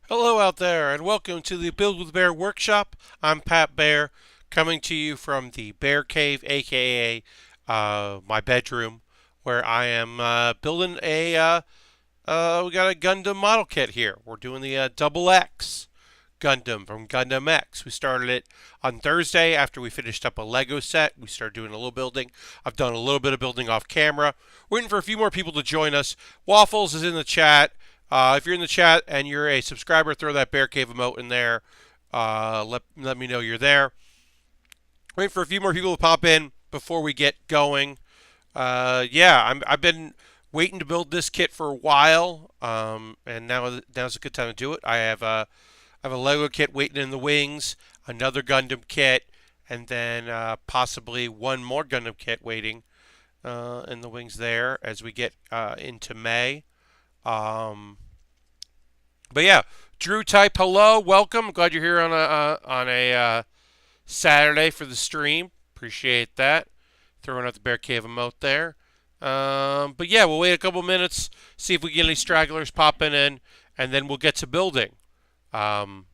Hello out there, and welcome to the Build with Baer Workshop. I'm Pat Baer, coming to you from the Bear Cave, aka my bedroom, where I am building we got a Gundam model kit here. We're doing the Double X Gundam from Gundam X. We started it on Thursday after we finished up a Lego set. We started doing a little building. I've done a little bit of building off camera. Waiting for a few more people to join us. Waffles is in the chat. If you're in the chat and you're a subscriber, throw that Bear Cave emote in there. Let me know you're there. Waiting for a few more people to pop in before we get going. I've been waiting to build this kit for a while, and now's a good time to do it. I have a Lego kit waiting in the wings, another Gundam kit, and then possibly one more Gundam kit waiting in the wings there as we get into May. Um, but yeah, Drew type hello, welcome. Glad you're here on a Saturday for the stream. Appreciate that. Throwing out the Bear Cave emote there. But yeah, we'll wait a couple minutes, see if we get any stragglers popping in, and then we'll get to building. Um,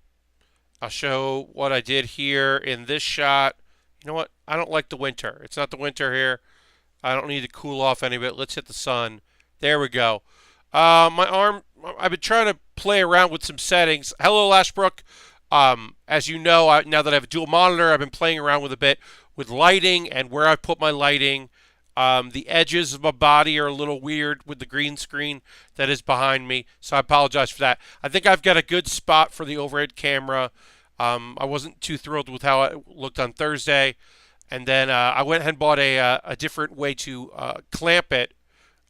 I'll show what I did here in this shot. You know what? I don't like the winter. It's not the winter here. I don't need to cool off any of it. Let's hit the sun. There we go. My arm, I've been trying to play around with some settings. Hello, Lashbrook. As you know, now that I have a dual monitor, I've been playing around with a bit with lighting and where I put my lighting. The edges of my body are a little weird with the green screen that is behind me, so I apologize for that. I think I've got a good spot for the overhead camera. I wasn't too thrilled with how it looked on Thursday, and then I went ahead and bought a different way to clamp it,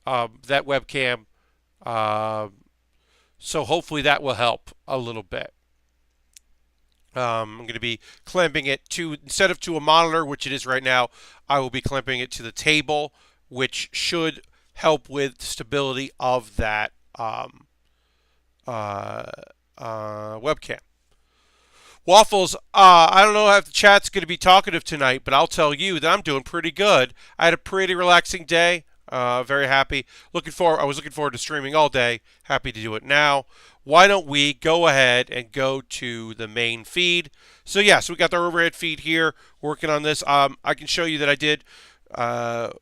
that webcam. Uh, so hopefully that will help a little bit. I'm going to be clamping it to, instead of to a monitor, which it is right now, I will be clamping it to the table, which should help with stability of that webcam. Waffles, I don't know if the chat's going to be talkative tonight, but I'll tell you that I'm doing pretty good. I had a pretty relaxing day. Very happy. I was looking forward to streaming all day. Happy to do it now. Why don't we go ahead and go to the main feed? So we got the overhead feed here. Working on this. I can show you that I did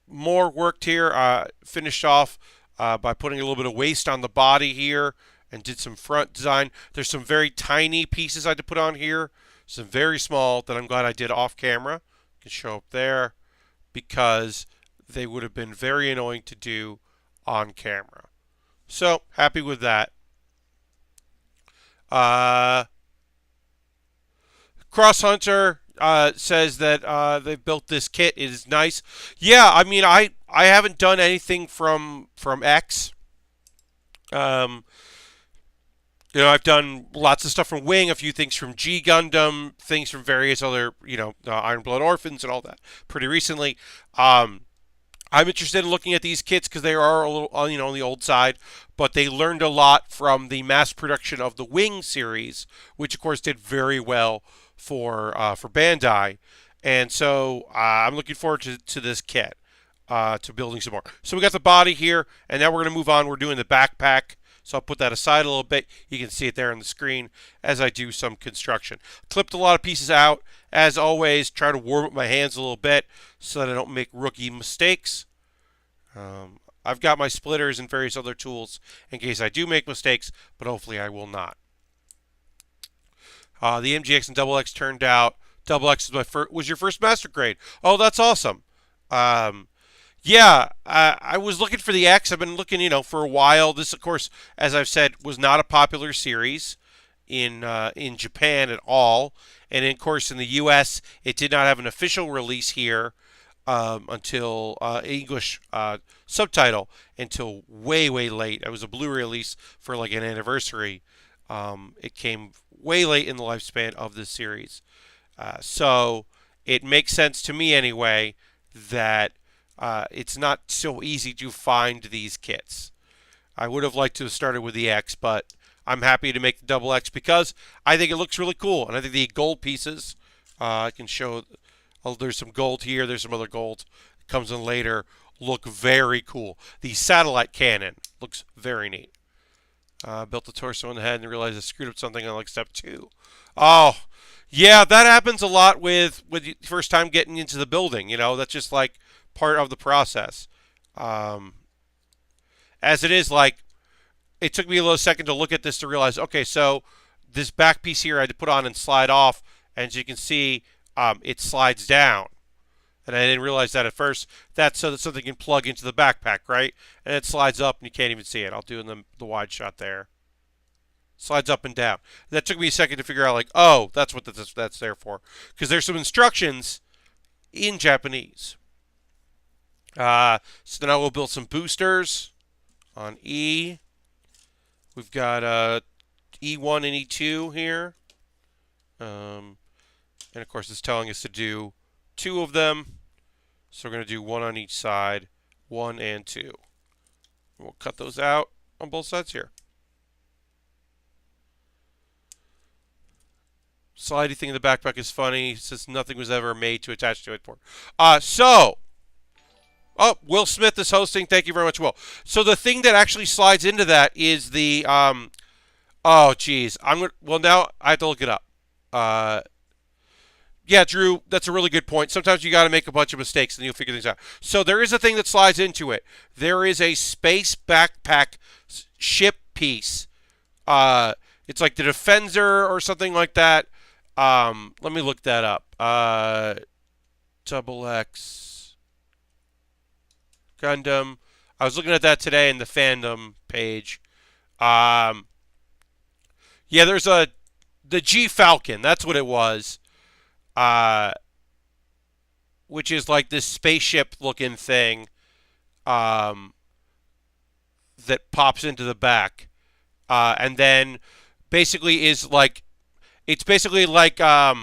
more worked here. Finished off by putting a little bit of waste on the body here and did some front design. There's some very tiny pieces I had to put on here. Some very small that I'm glad I did off camera. Can show up there because they would have been very annoying to do on camera. So, happy with that. Cross Hunter says that they've built this kit. It is nice. Yeah, I mean, I haven't done anything from X. Um, I've done lots of stuff from Wing, a few things from G Gundam, things from various other, Iron Blood Orphans and all that pretty recently. I'm interested in looking at these kits because they are a little, on the old side, but they learned a lot from the mass production of the Wing series, which of course did very well for Bandai, and so I'm looking forward to this kit, to building some more. So we got the body here, and now we're going to move on. We're doing the backpack. So I'll put that aside a little bit. You can see it there on the screen as I do some construction. Clipped a lot of pieces out. As always, try to warm up my hands a little bit so that I don't make rookie mistakes. I've got my splitters and various other tools in case I do make mistakes, but hopefully I will not. The MGX and Double X turned out. Double X was your first master grade. Oh, that's awesome. I was looking for the X. I've been looking, for a while. This, of course, as I've said, was not a popular series in Japan at all, and of course in the U.S. it did not have an official release here until English subtitle until way late. It was a Blu-ray release for like an anniversary. It came way late in the lifespan of this series, so it makes sense to me anyway that it's not so easy to find these kits. I would have liked to have started with the X, but I'm happy to make the Double X because I think it looks really cool. And I think the gold pieces, I can show, there's some gold here, there's some other gold that comes in later, look very cool. The satellite cannon looks very neat. Built the torso and the head and realized I screwed up something on like step 2. Oh, yeah, that happens a lot with the first time getting into the building. That's just like part of the process. Um, as it is, like it took me a little second to look at this to realize, okay, so this back piece here I had to put on and slide off, and as you can see, it slides down. And I didn't realize that at first. That's so that something can plug into the backpack, right? And it slides up and you can't even see it. I'll do the wide shot there. Slides up and down. That took me a second to figure out, like, oh, that's what that's there for. Because there's some instructions in Japanese. So now we'll build some boosters on E. We've got E1 and E2 here. And of course, it's telling us to do 2 of them. So we're going to do 1 on each side, 1 and 2. We'll cut those out on both sides here. Slidey thing in the backpack is funny since nothing was ever made to attach to it for. Oh, Will Smith is hosting. Thank you very much, Will. So the thing that actually slides into that is the oh, geez. Well, now I have to look it up. Yeah, Drew, that's a really good point. Sometimes you got to make a bunch of mistakes and you'll figure things out. So there is a thing that slides into it. There is a space backpack ship piece. It's like the Defender or something like that. Let me look that up. Double X Gundam. I was looking at that today in the fandom page. Yeah, there's the G Falcon. That's what it was. Which is like this spaceship-looking thing that pops into the back, and then basically is like it's basically like a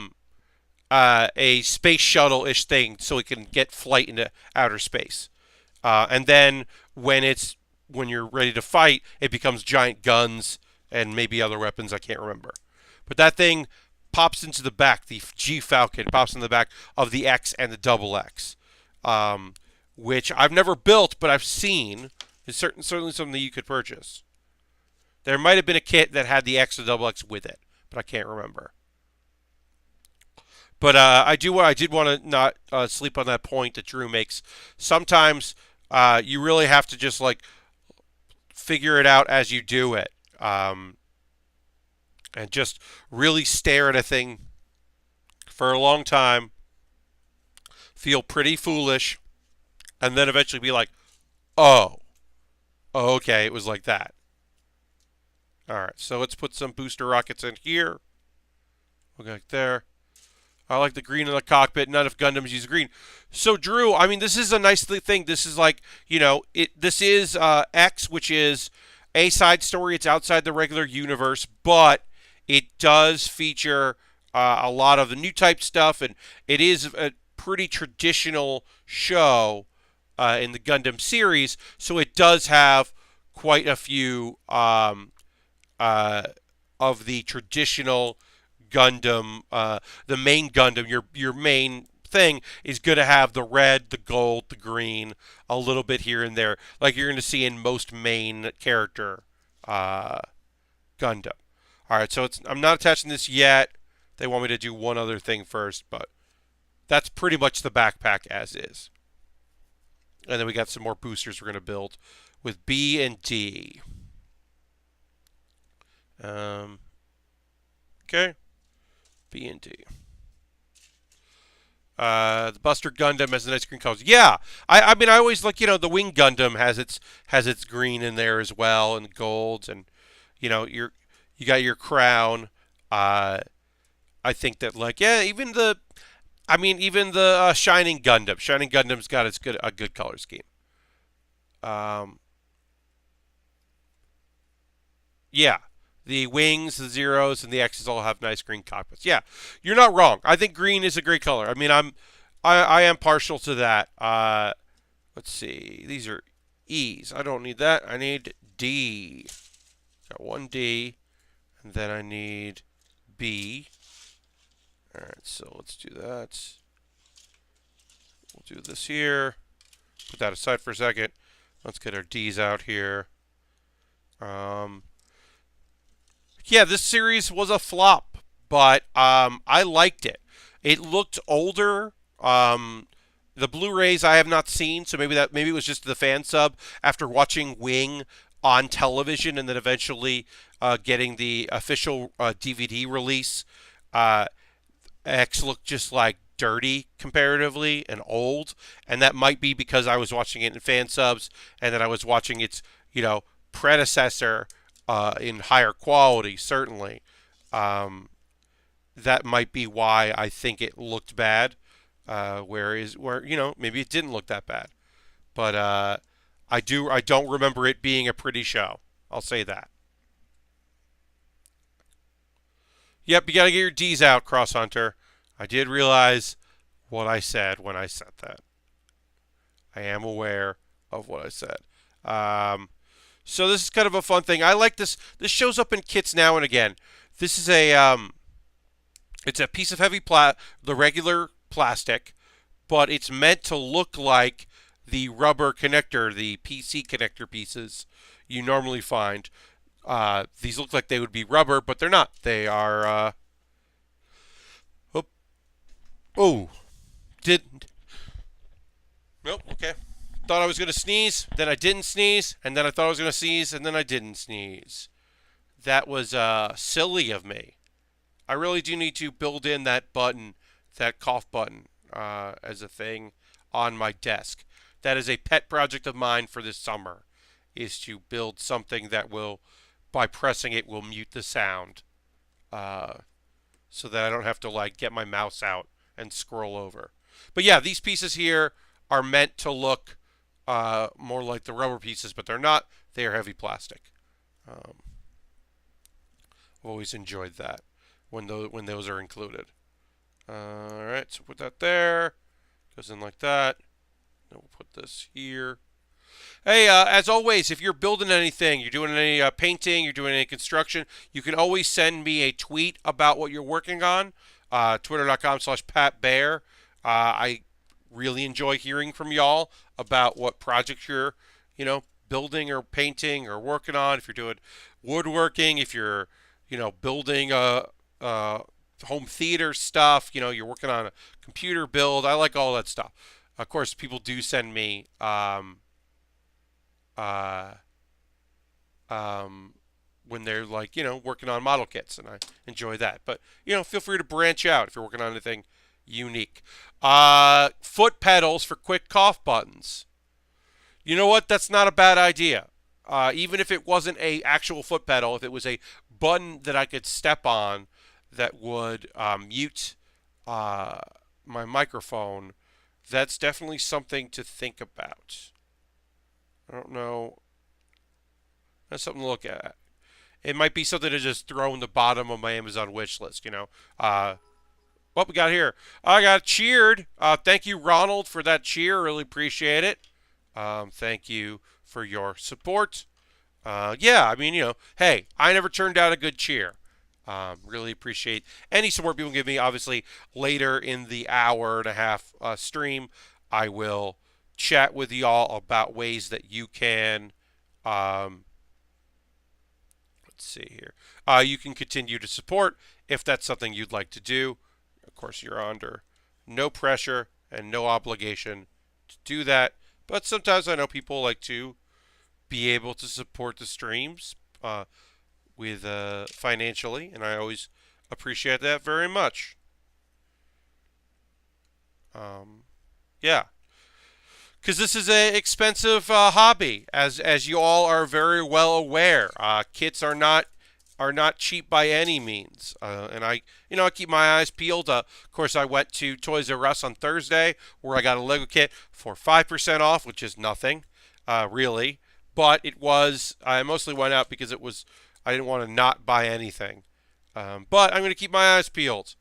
space shuttle-ish thing, so it can get flight into outer space. And then when you're ready to fight, it becomes giant guns and maybe other weapons. I can't remember, but that thing pops into the back. The G Falcon pops in the back of the X and the double X, which I've never built, but I've seen. It's certainly something that you could purchase. There might have been a kit that had the X or double X with it, but I can't remember. But I did want to not sleep on that point that Drew makes. Sometimes you really have to just like figure it out as you do it. And just really stare at a thing for a long time, feel pretty foolish, and then eventually be like, oh, okay, it was like that. All right, so let's put some booster rockets in here. We'll go like there. I like the green in the cockpit. None of Gundams use green. So, Drew, I mean, this is a nice thing. This is like, this is X, which is a side story. It's outside the regular universe, but it does feature a lot of the new type stuff, and it is a pretty traditional show in the Gundam series, so it does have quite a few of the traditional Gundam. The main Gundam, your main thing, is going to have the red, the gold, the green, a little bit here and there, like you're going to see in most main character Gundam. All right, so I'm not attaching this yet. They want me to do one other thing first, but that's pretty much the backpack as is. And then we got some more boosters we're going to build with B and D. Okay, B and D. The Buster Gundam has the nice green colors. Yeah, I mean I always like the Wing Gundam has its green in there as well and golds and you got your crown. I think that even the Shining Gundam. Shining Gundam's got a good color scheme. Yeah. The wings, the zeros, and the X's all have nice green cockpits. Yeah, you're not wrong. I think green is a great color. I mean, I am partial to that. Let's see. These are E's. I don't need that. I need D. Got one D, and then I need B. All right, so let's do that. We'll do this here. Put that aside for a second. Let's get our D's out here. Yeah, this series was a flop, but I liked it. It looked older. The Blu-rays I have not seen, so maybe it was just the fan sub after watching Wing on television and then eventually getting the official DVD release. Uh, X looked just like dirty comparatively and old, and that might be because I was watching it in fan subs and then I was watching its predecessor in higher quality. Certainly, um, that might be why I think it looked bad. Where maybe it didn't look that bad, but I don't remember it being a pretty show. I'll say that. Yep, you got to get your D's out, Cross Hunter. I did realize what I said when I said that. I am aware of what I said. Um, so this is kind of a fun thing. I like this. This shows up in kits now and again. This is it's a piece of the regular plastic, but it's meant to look like the rubber connector, the PC connector pieces you normally find. These look like they would be rubber, but they're not. They are. Oh, oh, did nope. Okay. Thought I was gonna sneeze, then I didn't sneeze, and then I thought I was gonna sneeze, and then I didn't sneeze. That was silly of me. I really do need to build in that button, that cough button, as a thing on my desk. That is a pet project of mine for this summer, is to build something that will, by pressing it, will mute the sound, uh, so that I don't have to like get my mouse out and scroll over. But yeah, these pieces here are meant to look more like the rubber pieces, but they're not. They are heavy plastic. Um, I've always enjoyed that when those are included. All right, so put that there. Goes in like that. Then we'll put this here. Hey, as always, if you're building anything, you're doing any painting, you're doing any construction, you can always send me a tweet about what you're working on. Twitter.com/PatBear. I really enjoy hearing from y'all about what projects you're, building or painting or working on. If you're doing woodworking, if you're, building a home theater stuff, you're working on a computer build. I like all that stuff. Of course, people do send me uh, um, when they're like, working on model kits, and I enjoy that. But, feel free to branch out if you're working on anything unique. Foot pedals for quick cough buttons. You know what? That's not a bad idea. Even if it wasn't a actual foot pedal, if it was a button that I could step on that would mute my microphone, that's definitely something to think about. I don't know. That's something to look at. It might be something to just throw in the bottom of my Amazon wish list. What we got here? I got cheered. Thank you, Ronald, for that cheer. Really appreciate it. Thank you for your support. Yeah, I mean, hey, I never turned down a good cheer. Really appreciate any support people give me. Obviously, later in the hour and a half stream, I will chat with y'all about ways that you can, let's see here, you can continue to support if that's something you'd like to do. Of course, you're under no pressure and no obligation to do that. But sometimes I know people like to be able to support the streams with financially, and I always appreciate that very much. Yeah, because this is an expensive hobby, as you all are very well aware. Kits are not cheap by any means, and I keep my eyes peeled. Of course, I went to Toys R Us on Thursday, where I got a Lego kit for 5% off, which is nothing, really. But I mostly went out because I didn't want to not buy anything. But I'm going to keep my eyes peeled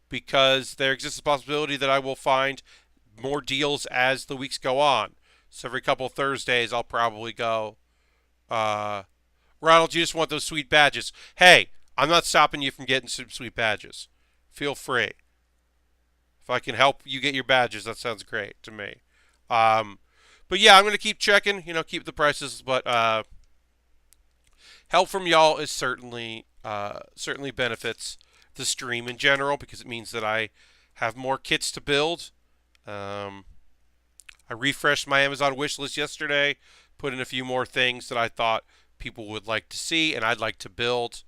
because there exists a possibility that I will find more deals as the weeks go on. So every couple of Thursdays, I'll probably go, Ronald, you just want those sweet badges. Hey, I'm not stopping you from getting some sweet badges. Feel free. If I can help you get your badges, that sounds great to me. But yeah, I'm going to keep checking, keep the prices. But help from y'all is certainly certainly benefits the stream in general because it means that I have more kits to build. Um, I refreshed my Amazon wish list yesterday, put in a few more things that I thought people would like to see and I'd like to build.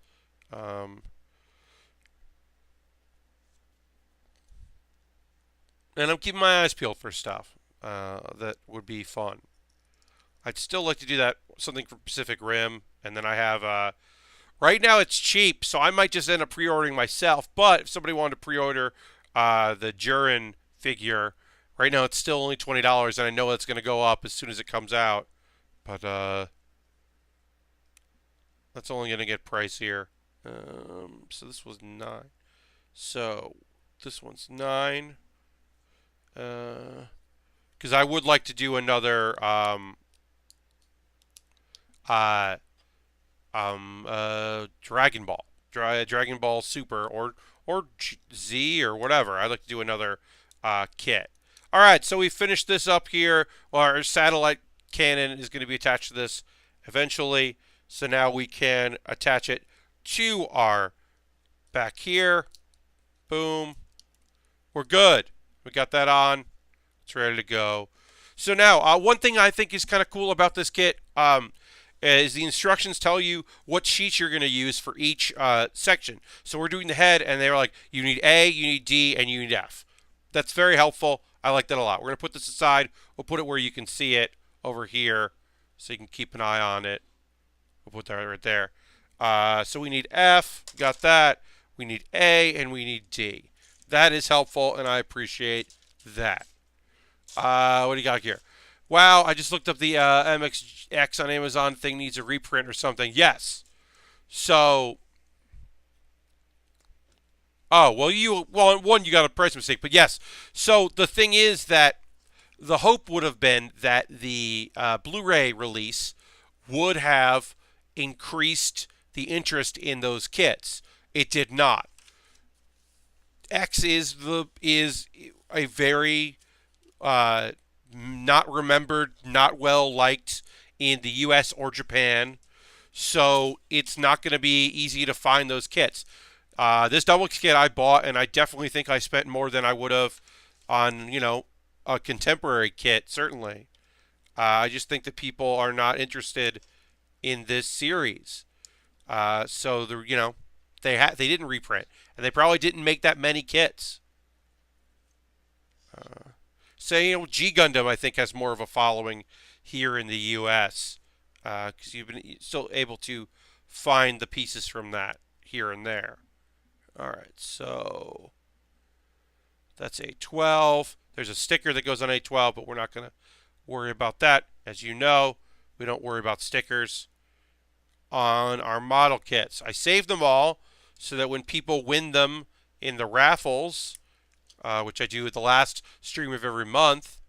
Um, and I'm keeping my eyes peeled for stuff that would be fun. I'd still like to do that, something for Pacific Rim, and then I have right now it's cheap, so I might just end up pre-ordering myself. But if somebody wanted to pre-order the Jurin figure, right now it's still only $20, and I know it's going to go up as soon as it comes out. But that's only going to get pricier. So this was 9. So this one's 9. Because I would like to do another Dragon Ball, Dragon Ball Super, or Z or whatever. I'd like to do another kit. All right, so we finished this up here. Well, our satellite cannon is going to be attached to this eventually. So now we can attach it to our back here. Boom. We're good. We got that on. It's ready to go. So now, one thing I think is kind of cool about this kit is the instructions tell you what sheets you're going to use for each section. So we're doing the head, and they're like, you need A, you need D, and you need F. That's very helpful. I like that a lot. We're going to put this aside. We'll put it where you can see it over here so you can keep an eye on it. We'll put that right there. So we need F. Got that. We need A, and we need D. That is helpful, and I appreciate that. What do you got here? Wow, I just looked up the MXX on Amazon thing needs a reprint or something. Yes. So, one, you got a price mistake, but yes. So the thing is that the hope would have been that the Blu-ray release would have increased the interest in those kits. It did not. X is a very not remembered, not well liked in the U.S. or Japan, so it's not going to be easy to find those kits. This double kit I bought, and I definitely think I spent more than I would have on, a contemporary kit, certainly. I just think that people are not interested in this series. So they didn't reprint, and they probably didn't make that many kits. G Gundam I think has more of a following here in the U.S. Because you've been still able to find the pieces from that here and there. All right, so that's A12. There's a sticker that goes on A12, but we're not going to worry about that. As you know, we don't worry about stickers on our model kits. I save them all so that when people win them in the raffles, which I do at the last stream of every month,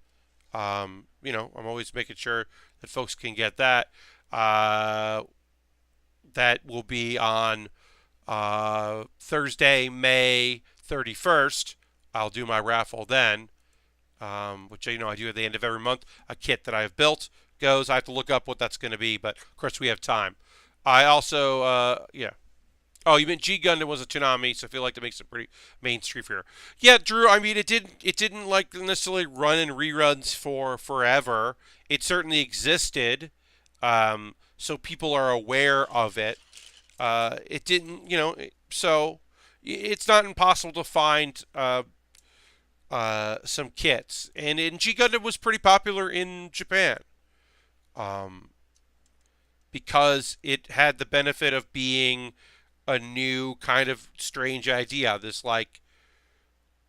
I'm always making sure that folks can get that. That will be on Thursday, May 31st. I'll do my raffle then, which I do at the end of every month. A kit that I have built goes. I have to look up what that's going to be, but of course we have time. I also, Oh, you meant G Gundam was a Toonami, so I feel like that makes it pretty mainstream here. Yeah, Drew. I mean, it didn't like necessarily run in reruns for forever. It certainly existed, so people are aware of it. It didn't, so it's not impossible to find some kits. And G Gundam was pretty popular in Japan, because it had the benefit of being a new kind of strange idea. This, like,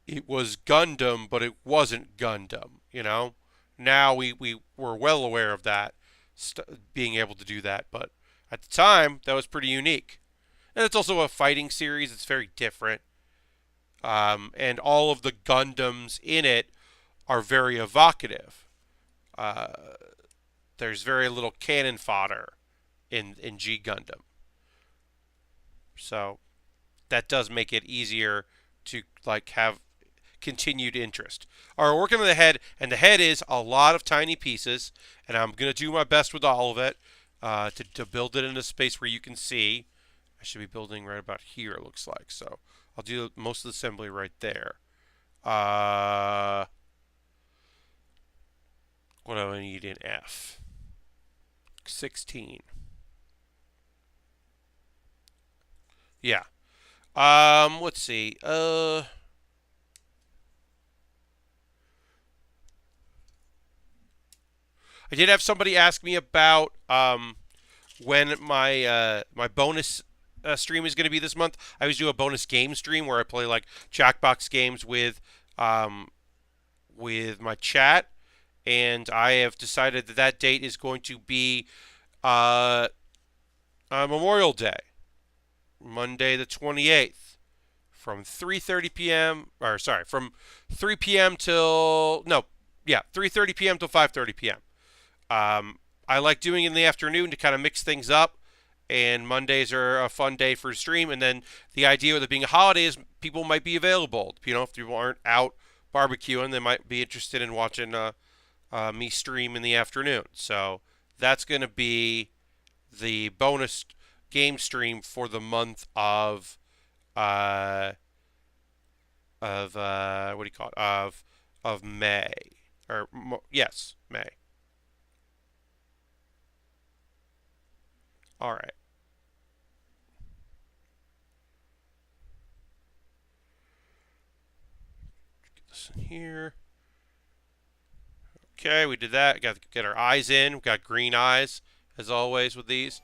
it was Gundam, but it wasn't Gundam, Now we were well aware of that, being able to do that. But at the time, that was pretty unique. And it's also a fighting series. It's very different. And all of the Gundams in it are very evocative. There's very little cannon fodder in G Gundam. So that does make it easier to have continued interest. All right, we're working on the head, and the head is a lot of tiny pieces, and I'm going to do my best with all of it to build it in a space where you can see. I should be building right about here, it looks like. So I'll do most of the assembly right there. Uh, what do I need in F? 16. Yeah. Let's see. I did have somebody ask me about when my bonus stream is going to be this month. I always do a bonus game stream where I play like Jackbox games with my chat, and I have decided that that date is going to be uh, Memorial Day, Monday the 28th, from 3:30 p.m. or sorry, from 3 p.m. till no, yeah, 3:30 p.m. till 5:30 p.m. I like doing it in the afternoon to kind of mix things up. And Mondays are a fun day for a stream. And then the idea with it being a holiday is people might be available. You know, if people aren't out barbecuing, they might be interested in watching me stream in the afternoon. So that's going to be the bonus game stream for the month uh, of what do you call it of May or yes, May. All right. Get this in here. Okay, we did that. Got to get our eyes in. We got green eyes as always with these.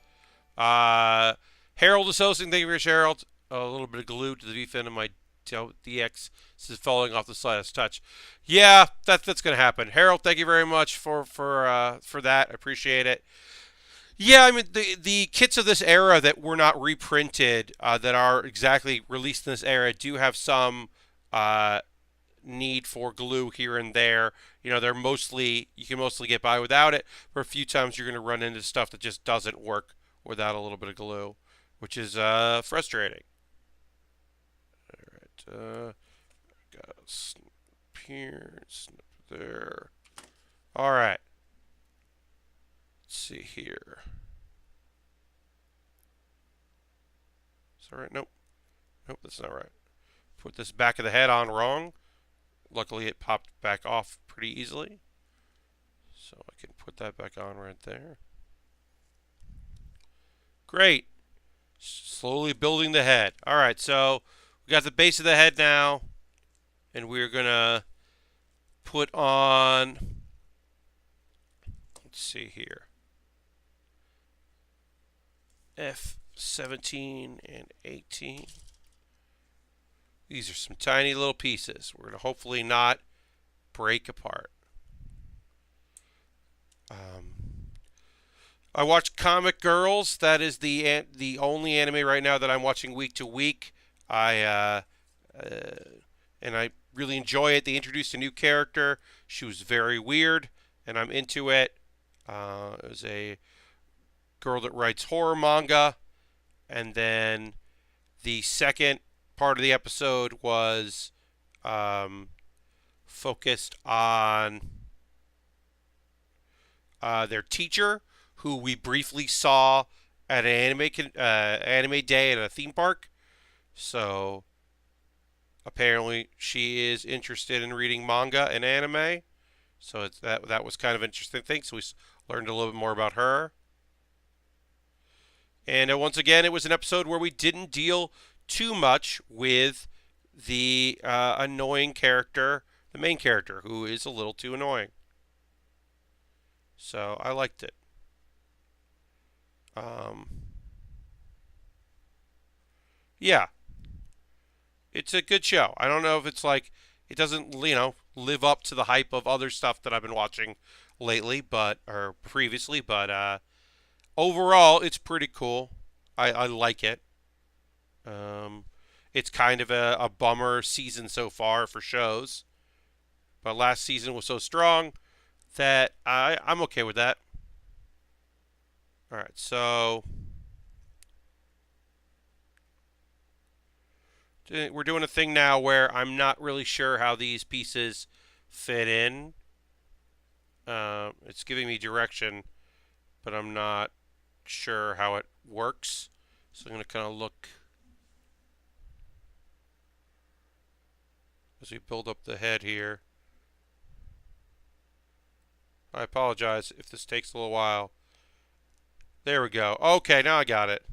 Harold is hosting. Thank you very much, Harold. A little bit of glue to the V fin of my DX. This is falling off the slightest touch. Yeah, that's gonna happen. Harold, thank you very much for that. I appreciate it. Yeah, I mean the kits of this era that were not reprinted, that are exactly released in this era, do have some uh, need for glue here and there. You know, they're mostly you can mostly get by without it. For a few times, you're going to run into stuff that just doesn't work without a little bit of glue, which is frustrating. All right, got a snip here, snip there. All right, let's see here. Is that right? Nope, nope, that's not right. Put this back of the head on wrong. Luckily, it popped back off pretty easily. So I can put that back on right there. Great. Slowly building the head. All right, so we got the base of the head now, and we're going to put on, let's see here, F17 and 18. These are some tiny little pieces. We're going to hopefully not break apart. I watch Comic Girls. That is the only anime right now that I'm watching week to week. And I really enjoy it. They introduced a new character. She was very weird, and I'm into it. It was a girl that writes horror manga, and then the second part of the episode was focused on their teacher, who we briefly saw at an anime day at a theme park. So apparently, she is interested in reading manga and anime. So that was kind of an interesting thing. So we learned a little bit more about her. And once again, it was an episode where we didn't deal too much with the annoying character, the main character, who is a little too annoying. So I liked it. Yeah, it's a good show. I don't know if it's like it doesn't, live up to the hype of other stuff that I've been watching lately, or previously, but overall, it's pretty cool. I like it. Um, it's kind of a bummer season so far for shows, but last season was so strong that I'm okay with that. All right, so we're doing a thing now where I'm not really sure how these pieces fit in. It's giving me direction, but I'm not sure how it works. So I'm going to kind of look as we build up the head here. I apologize if this takes a little while. There we go. Okay, now I got it.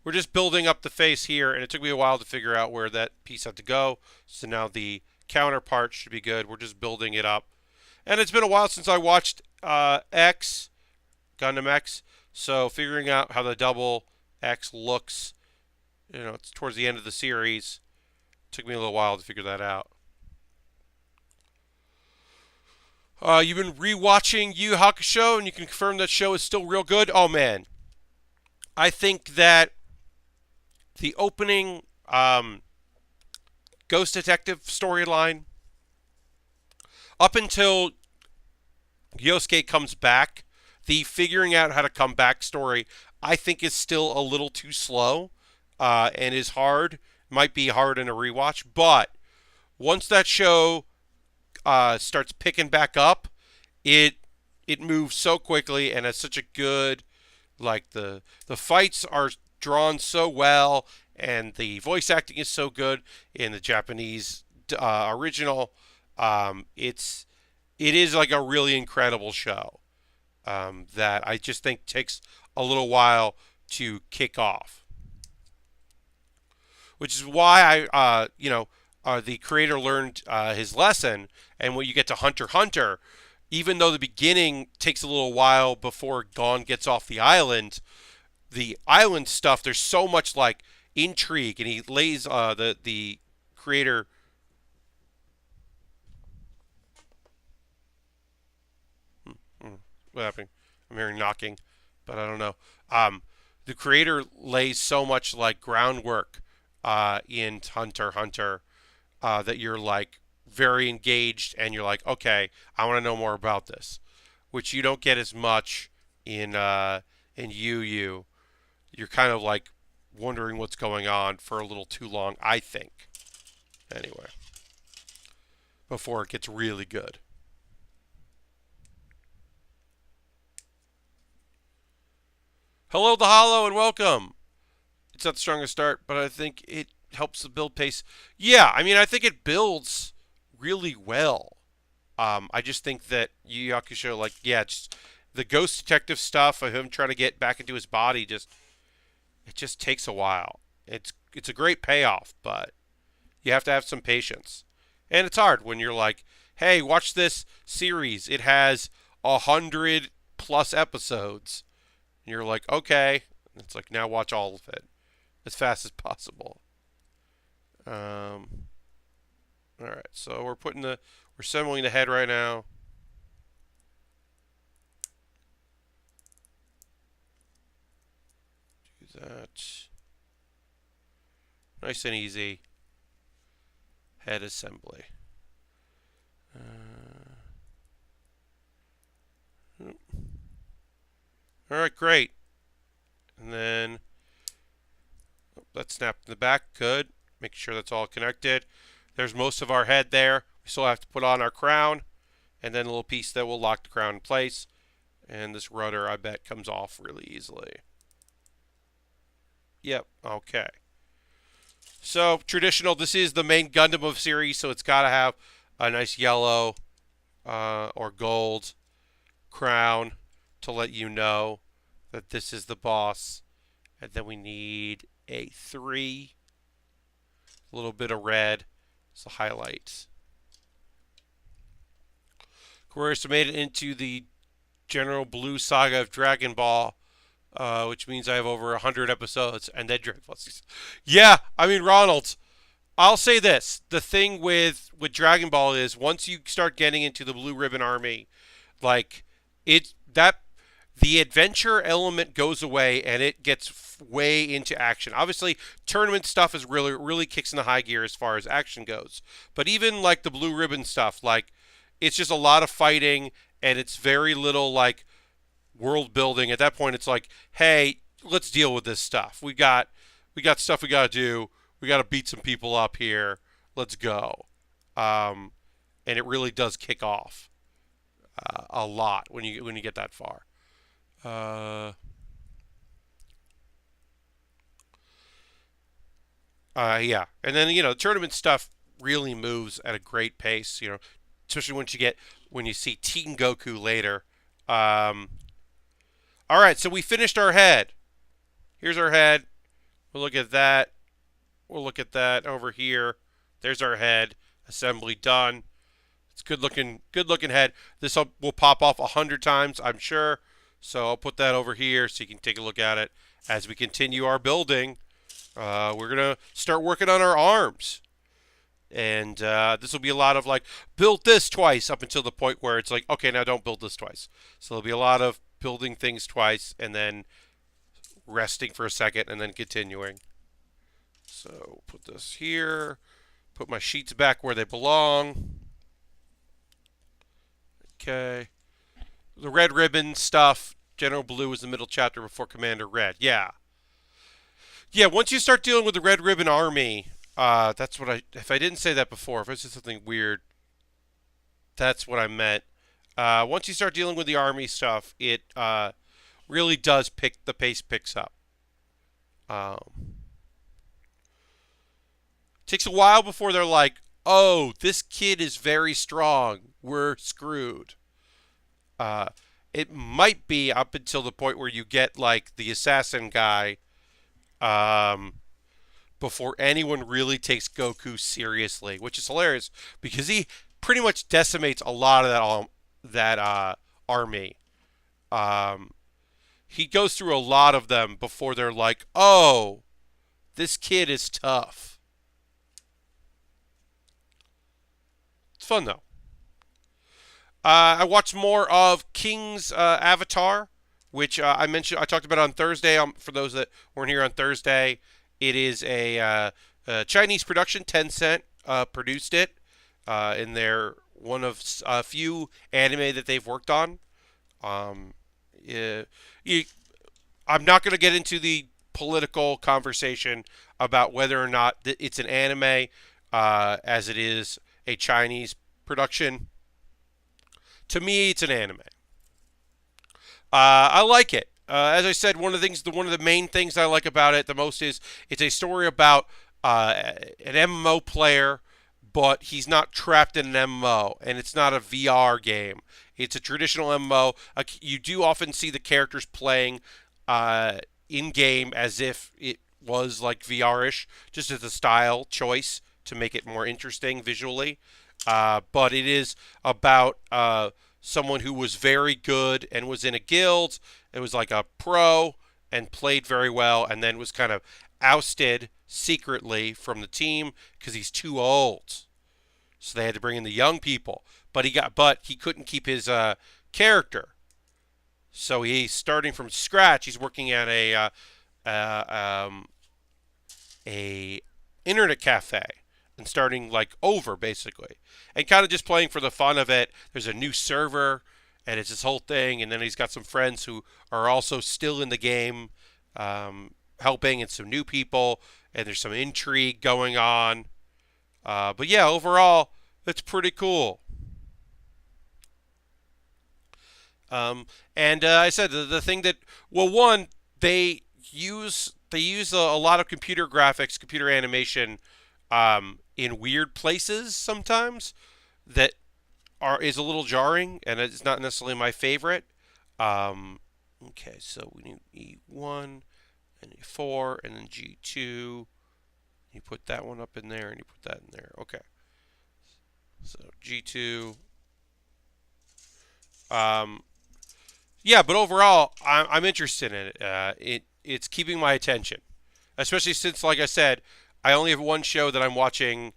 We're just building up the face here, and it took me a while to figure out where that piece had to go. So now the counterpart should be good. We're just building it up. And it's been a while since I watched X, Gundam X. So figuring out how the double X looks, it's towards the end of the series. Took me a little while to figure that out. You've been rewatching Yu Yu Hakusho, and you can confirm that show is still real good. Oh man, I think that the opening Ghost Detective storyline, up until Yosuke comes back, the figuring out how to come back story, I think is still a little too slow and is hard. Might be hard in a rewatch, but once that show starts picking back up, it moves so quickly and has such a good, like the fights are drawn so well and the voice acting is so good in the Japanese original. It is like a really incredible show that I just think takes a little while to kick off, which is why the creator learned his lesson. And when you get to Hunter x Hunter, even though the beginning takes a little while before Gon gets off the island stuff, there's so much like intrigue, and he lays the creator. What happened? I'm hearing knocking, but I don't know. The creator lays so much like groundwork in Hunter x Hunter that you're like very engaged, and you're like, okay, I want to know more about this, which you don't get as much in Yu Yu. You're kind of like wondering what's going on for a little too long, I think. Anyway, before it gets really good. Hello, the Hollow, and welcome. It's not the strongest start, but I think it helps the build pace. Yeah, I mean, I think it builds really well. I just think that Yu Yu Hakusho, like, yeah, just the ghost detective stuff of him trying to get back into his body, it just takes a while. It's a great payoff, but you have to have some patience, and it's hard when you're like, hey, watch this series. It has 100+ episodes. And you're like, okay. It's like, now watch all of it as fast as possible. All right, so we're assembling the head right now. Do that. Nice and easy. Head assembly. All right, great. And then that snapped in the back. Good. Make sure that's all connected. There's most of our head there. We still have to put on our crown, and then a little piece that will lock the crown in place. And this rudder, I bet, comes off really easily. Yep, okay. So, traditional, this is the main Gundam of series, so it's got to have a nice yellow or gold crown to let you know that this is the boss. And then we need a 3, a little bit of red as the highlight. Course, made it into the General Blue Saga of Dragon Ball, which means I have over 100 episodes, and then Dragon Ball. Yeah, I mean, Ronald, I'll say this: the thing with Dragon Ball is once you start getting into the Blue Ribbon Army, like the adventure element goes away and it gets way into action. Obviously, tournament stuff is really kicks into high gear as far as action goes. But even like the Blue Ribbon stuff, like it's just a lot of fighting and it's very little like world building. At that point, it's like, hey, let's deal with this stuff. We got stuff we got to do. We got to beat some people up here. Let's go. And it really does kick off a lot when you get that far. Yeah, and then the tournament stuff really moves at a great pace. Especially when you see Teen Goku later. Um, all right, so we finished our head. Here's our head. We'll look at that. We'll look at that over here. There's our head. Assembly done. It's good looking. Good looking head. This will pop off 100 times, I'm sure. So I'll put that over here so you can take a look at it as we continue our building. We're gonna start working on our arms. And this will be a lot of like, build this twice up until the point where it's like, okay, now don't build this twice. So there'll be a lot of building things twice and then resting for a second and then continuing. So put this here, put my sheets back where they belong. Okay. The red ribbon stuff, General Blue is the middle chapter before Commander Red. Yeah. Yeah, once you start dealing with the red ribbon army, that's what if I didn't say that before, if I said something weird, that's what I meant. Once you start dealing with the army stuff, it really does the pace picks up. Takes a while before they're like, oh, this kid is very strong. We're screwed. It might be up until the point where you get like the assassin guy, before anyone really takes Goku seriously, which is hilarious because he pretty much decimates a lot of that army. He goes through a lot of them before they're like, oh, this kid is tough. It's fun though. I watched more of King's Avatar, which I mentioned. I talked about on Thursday. For those that weren't here on Thursday, it is a Chinese production. Tencent produced it in their one of a few anime that they've worked on. Yeah, I'm not going to get into the political conversation about whether or not it's an anime, as it is a Chinese production. To me, it's an anime. I like it. As I said, one of the main things I like about it the most is it's a story about an MMO player, but he's not trapped in an MMO, and it's not a VR game. It's a traditional MMO. You do often see the characters playing in game as if it was like VR-ish, just as a style choice to make it more interesting visually. But it is about someone who was very good and was in a guild. It was like a pro and played very well, and then was kind of ousted secretly from the team because he's too old. So they had to bring in the young people. But he couldn't keep his character. So he's starting from scratch. He's working at a internet cafe and starting like over basically, and kind of just playing for the fun of it. There's a new server, and it's this whole thing. And then he's got some friends who are also still in the game, helping, and some new people. And there's some intrigue going on. But yeah, overall, it's pretty cool. And I said the thing that, well, one, they use a lot of computer graphics, computer animation, in weird places sometimes that is a little jarring, and it's not necessarily my favorite. Okay, so we need E1 and E4 and then G2. You put that one up in there and you put that in there. Okay. So G2. Yeah, but overall, I'm interested in it. It's keeping my attention, especially since, like I said, I only have one show that I'm watching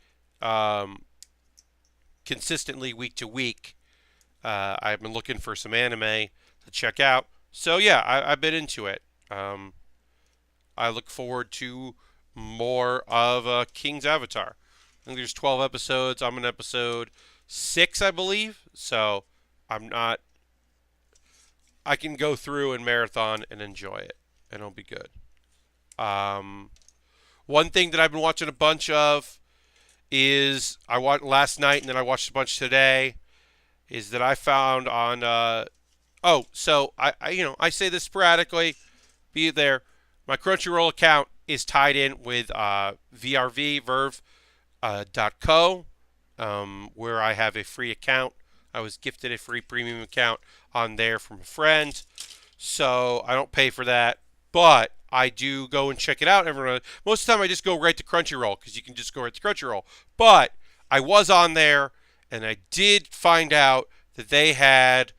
consistently week to week. I've been looking for some anime to check out. So yeah, I've been into it. I look forward to more of King's Avatar. I think there's 12 episodes. I'm on episode 6, I believe. So I can go through and marathon and enjoy it, and it'll be good. One thing that I've been watching a bunch of is I watched last night and then I watched a bunch today. Is that I found on so I say this sporadically, be it there. My Crunchyroll account is tied in with VRV, Verve, .co, where I have a free account. I was gifted a free premium account on there from a friend, so I don't pay for that, but I do go and check it out. Most of the time, I just go right to Crunchyroll because you can just go right to Crunchyroll. But I was on there, and I did find out that they had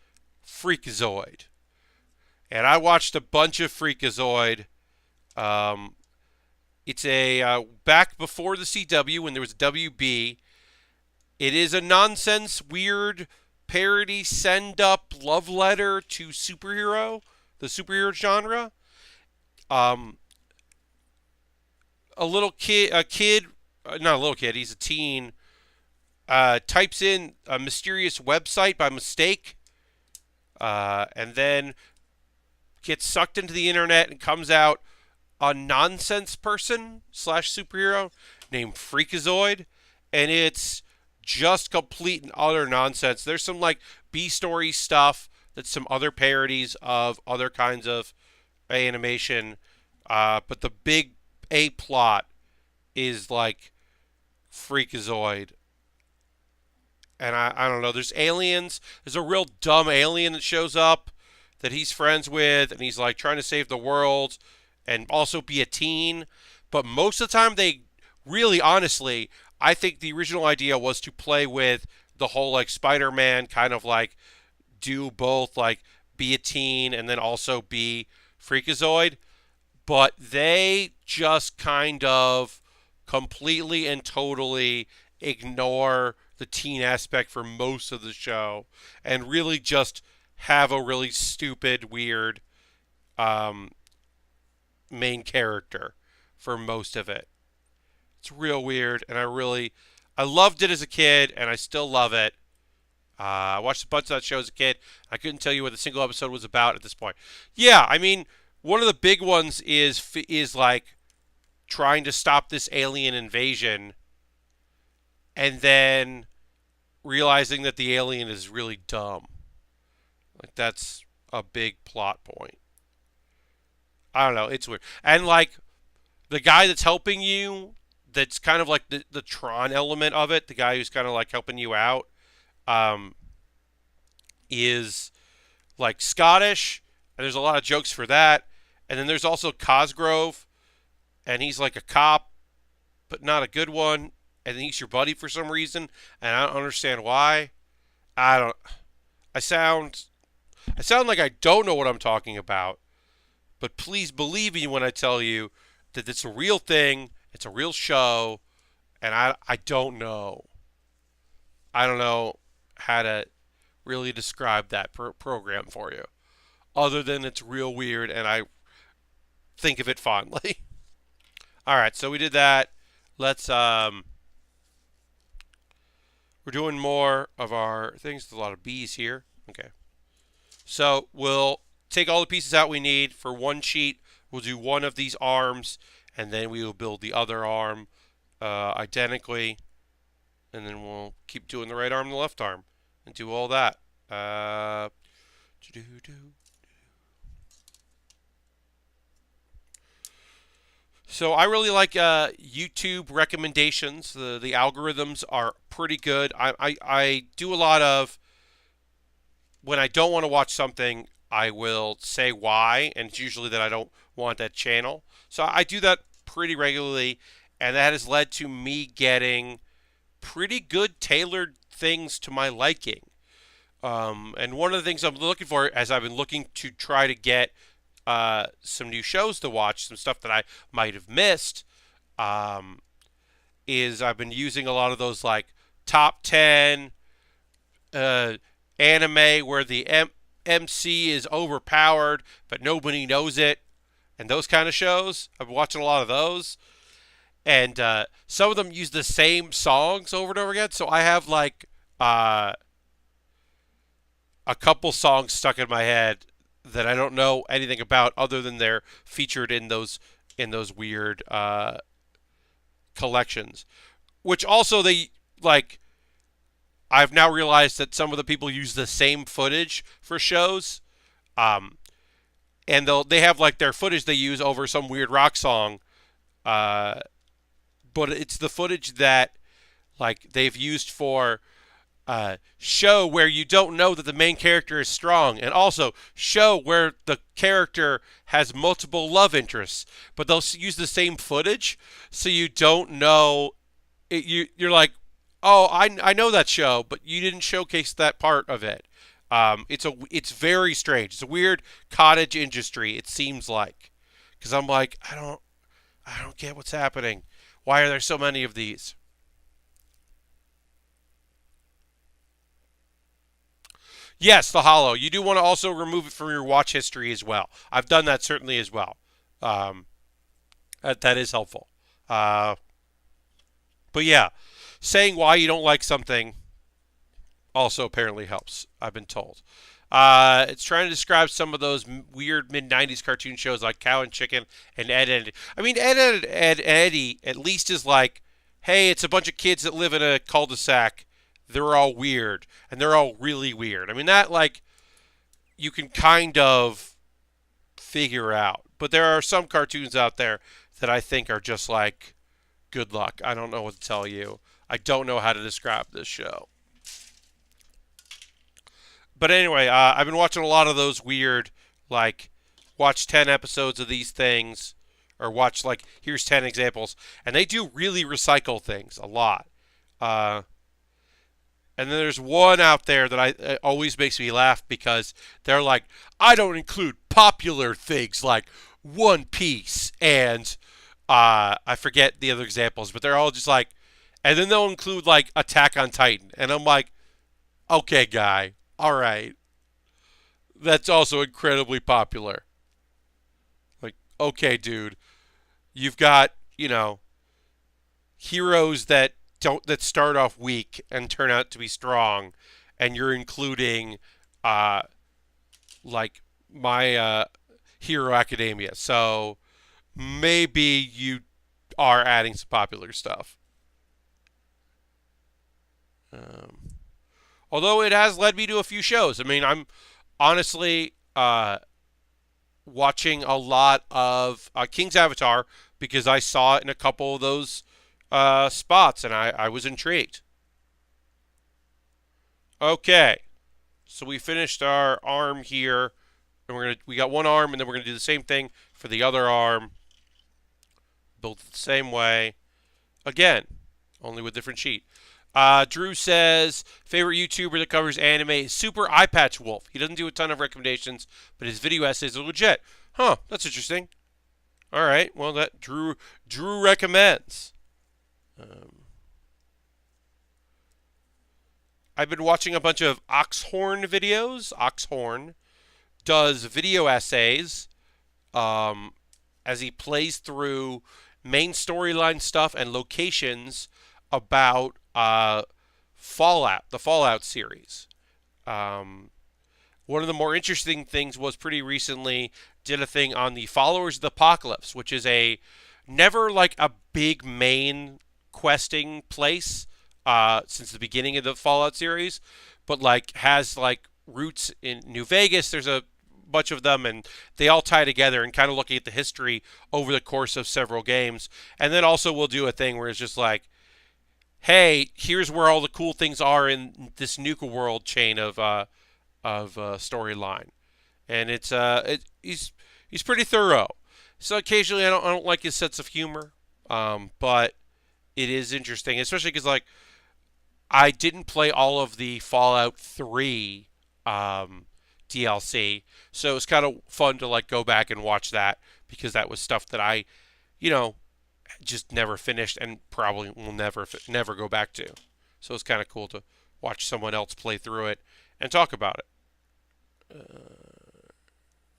Freakazoid, and I watched a bunch of Freakazoid. Um, it's a back before the CW when there was a WB. It is a nonsense, weird parody, send up love letter to the superhero genre. Um, not a little kid, he's a teen, types in a mysterious website by mistake, and then gets sucked into the internet and comes out a nonsense person slash superhero named Freakazoid, and it's just complete and utter nonsense. There's some like B story stuff that's some other parodies of other kinds of animation, but the big A plot is like Freakazoid. And I don't know, there's aliens. There's a real dumb alien that shows up that he's friends with, and he's like trying to save the world and also be a teen. But most of the time, they really, honestly, I think the original idea was to play with the whole like Spider-Man kind of like do both, like be a teen and then also be Freakazoid. But they just kind of completely and totally ignore the teen aspect for most of the show and really just have a really stupid, weird main character for most of it. It's real weird, and I loved it as a kid, and I still love it. I watched a bunch of that show as a kid. I couldn't tell you what the single episode was about at this point. Yeah, I mean, one of the big ones is like trying to stop this alien invasion, and then realizing that the alien is really dumb. Like that's a big plot point. I don't know. It's weird, and like the guy that's helping you, that's kind of like the Tron element of it. The guy who's kind of like helping you out, um, is like Scottish, and there's a lot of jokes for that. And then there's also Cosgrove, and he's like a cop, but not a good one. And he's your buddy for some reason, and I don't understand why. I don't. I sound like I don't know what I'm talking about. But please believe me when I tell you that it's a real thing. It's a real show, and I don't know. I don't know how to really describe that program for you, other than it's real weird, and I think of it fondly. All right, so we did that. Let's we're doing more of our things. There's a lot of B's here. Okay, so we'll take all the pieces out we need for one sheet. We'll do one of these arms, and then we will build the other arm identically, and then we'll keep doing the right arm and the left arm, and do all that. So I really like YouTube recommendations. The algorithms are pretty good. I do a lot of, when I don't want to watch something, I will say why, and it's usually that I don't want that channel. So I do that pretty regularly, and that has led to me getting pretty good tailored things to my liking. And one of the things I'm looking for, as I've been looking to try to get some new shows to watch, some stuff that I might have missed, is I've been using a lot of those like top 10 anime where the MC is overpowered but nobody knows it, and those kind of shows. I've been watching a lot of those, and some of them use the same songs over and over again. So I have like a couple songs stuck in my head that I don't know anything about other than they're featured in those weird collections. Which also they like. I've now realized that some of the people use the same footage for shows, and they have like their footage they use over some weird rock song Uh, but it's the footage that like they've used for show where you don't know that the main character is strong, and also show where the character has multiple love interests, but they'll use the same footage, so you don't know. You're like, oh, I know that show, but you didn't showcase that part of it. It's very strange. It's a weird cottage industry. It seems like, because I'm like, I don't get what's happening. Why are there so many of these? Yes, the hollow. You do want to also remove it from your watch history as well. I've done that certainly as well. Um, that is helpful. Uh, but yeah, saying why you don't like something also apparently helps, I've been told. It's trying to describe some of those weird mid 90s cartoon shows like Cow and Chicken and Ed, Ed. I mean, Ed Eddie at least is like, hey, it's a bunch of kids that live in a cul de sac. They're all weird, and they're all really weird. I mean, that, like, you can kind of figure out. But there are some cartoons out there that I think are just like, good luck. I don't know what to tell you. I don't know how to describe this show. But anyway, I've been watching a lot of those weird, like, watch 10 episodes of these things, or watch, like, here's 10 examples. And they do really recycle things a lot. Uh, and then there's one out there that it always makes me laugh because they're like, I don't include popular things like One Piece and I forget the other examples, but they're all just like, and then they'll include like Attack on Titan, and I'm like, okay, guy, all right, that's also incredibly popular. Like, okay, dude, you've got heroes that start off weak and turn out to be strong, and you're including uh like my Hero Academia. So maybe you are adding some popular stuff. Um, Although it has led me to a few shows. I mean, I'm honestly watching a lot of King's Avatar because I saw it in a couple of those spots, and I was intrigued. Okay, so we finished our arm here, and we got one arm, and then we're gonna do the same thing for the other arm, built the same way again, only with different sheet. Drew says favorite YouTuber that covers anime is Super Eye Patch Wolf. He doesn't do a ton of recommendations, but his video essays are legit. Huh? That's interesting. All right. Well, that Drew recommends. Um, I've been watching a bunch of Oxhorn videos. Oxhorn does video essays um, as he plays through main storyline stuff and locations about Fallout, the Fallout series. Um, One of the more interesting things was pretty recently did a thing on the Followers of the Apocalypse, which is a never like a big main questing place since the beginning of the Fallout series, but like has like roots in New Vegas. There's a bunch of them, and they all tie together and kind of looking at the history over the course of several games. And then also we'll do a thing where it's just like, hey, here's where all the cool things are in this Nuka World chain of storyline, and he's pretty thorough. So occasionally I don't like his sense of humor, but it is interesting, especially because like I didn't play all of the Fallout 3 DLC, so it's kind of fun to like go back and watch that because that was stuff that I, you know, just never finished and probably will never go back to. So it's kind of cool to watch someone else play through it and talk about it.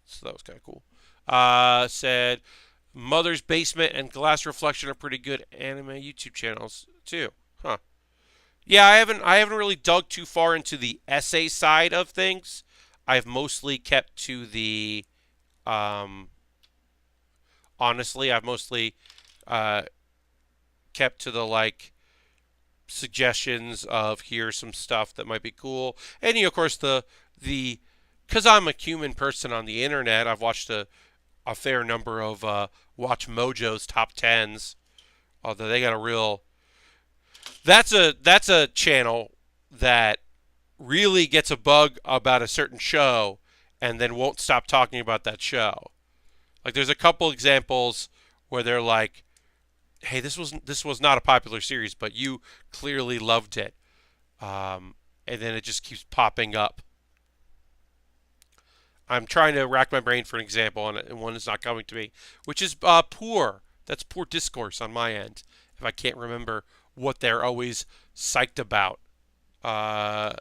So that was kind of cool. Said Mother's Basement and Glass Reflection are pretty good anime YouTube channels too. Huh. Yeah, I haven't really dug too far into the essay side of things. I've mostly kept to the honestly, I've mostly uh, kept to the like suggestions of here's some stuff that might be cool, and of course the because I'm a human person on the internet, I've watched a fair number of Watch Mojo's top tens. Although they got a real that's a channel that really gets a bug about a certain show and then won't stop talking about that show. Like there's a couple examples where they're like, "Hey, this was not a popular series, but you clearly loved it," and then it just keeps popping up. I'm trying to rack my brain for an example, and one is not coming to me, which is poor. That's poor discourse on my end. If I can't remember what they're always psyched about. Uh,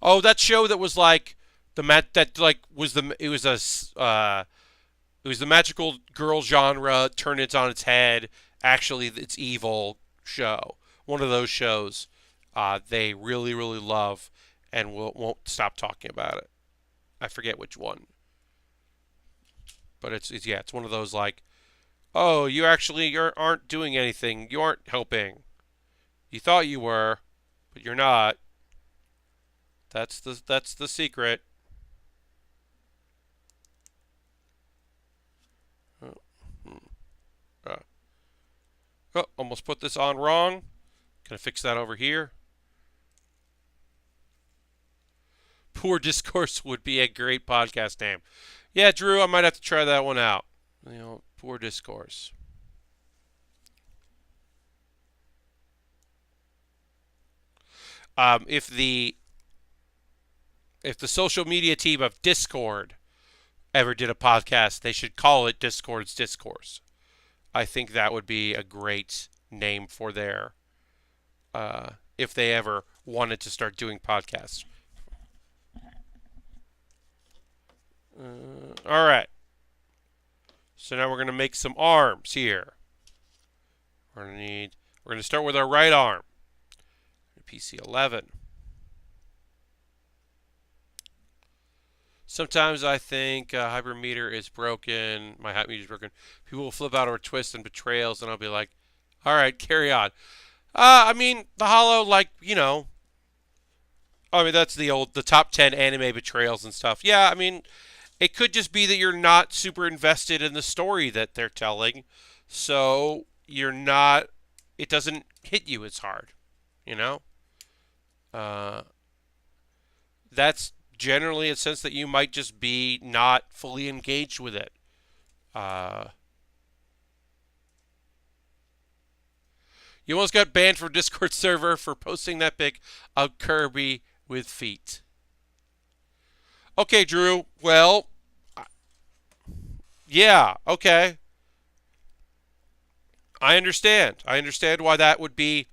oh, that show that was like that like was the it was the magical girl genre turned it on its head. Actually, it's evil show. One of those shows they really really love and won't stop talking about it. I forget which one, but it's yeah, it's one of those like, oh, you aren't doing anything. You aren't helping. You thought you were, but you're not. That's the secret. Oh, uh, oh, almost put this on wrong. Gonna fix that over here. Poor discourse would be a great podcast name. Yeah, Drew, I might have to try that one out. Poor discourse. If the social media team of Discord ever did a podcast, they should call it Discord's Discourse. I think that would be a great name for their if they ever wanted to start doing podcasts. All right. So now we're going to make some arms here. We're going to start with our right arm. PC 11. Sometimes I think hypermeter is broken. My hypermeter is broken. People will flip out over twists and betrayals, and I'll be like, all right, carry on. I mean, the Hollow, like, I mean, that's the top 10 anime betrayals and stuff. Yeah, I mean, it could just be that you're not super invested in the story that they're telling. So it doesn't hit you as hard, you know? Uh, that's generally a sense that you might just be not fully engaged with it. Uh, you almost got banned from Discord server for posting that pic of Kirby with feet. Okay, Drew. Well, yeah, okay. I understand. I understand why that would be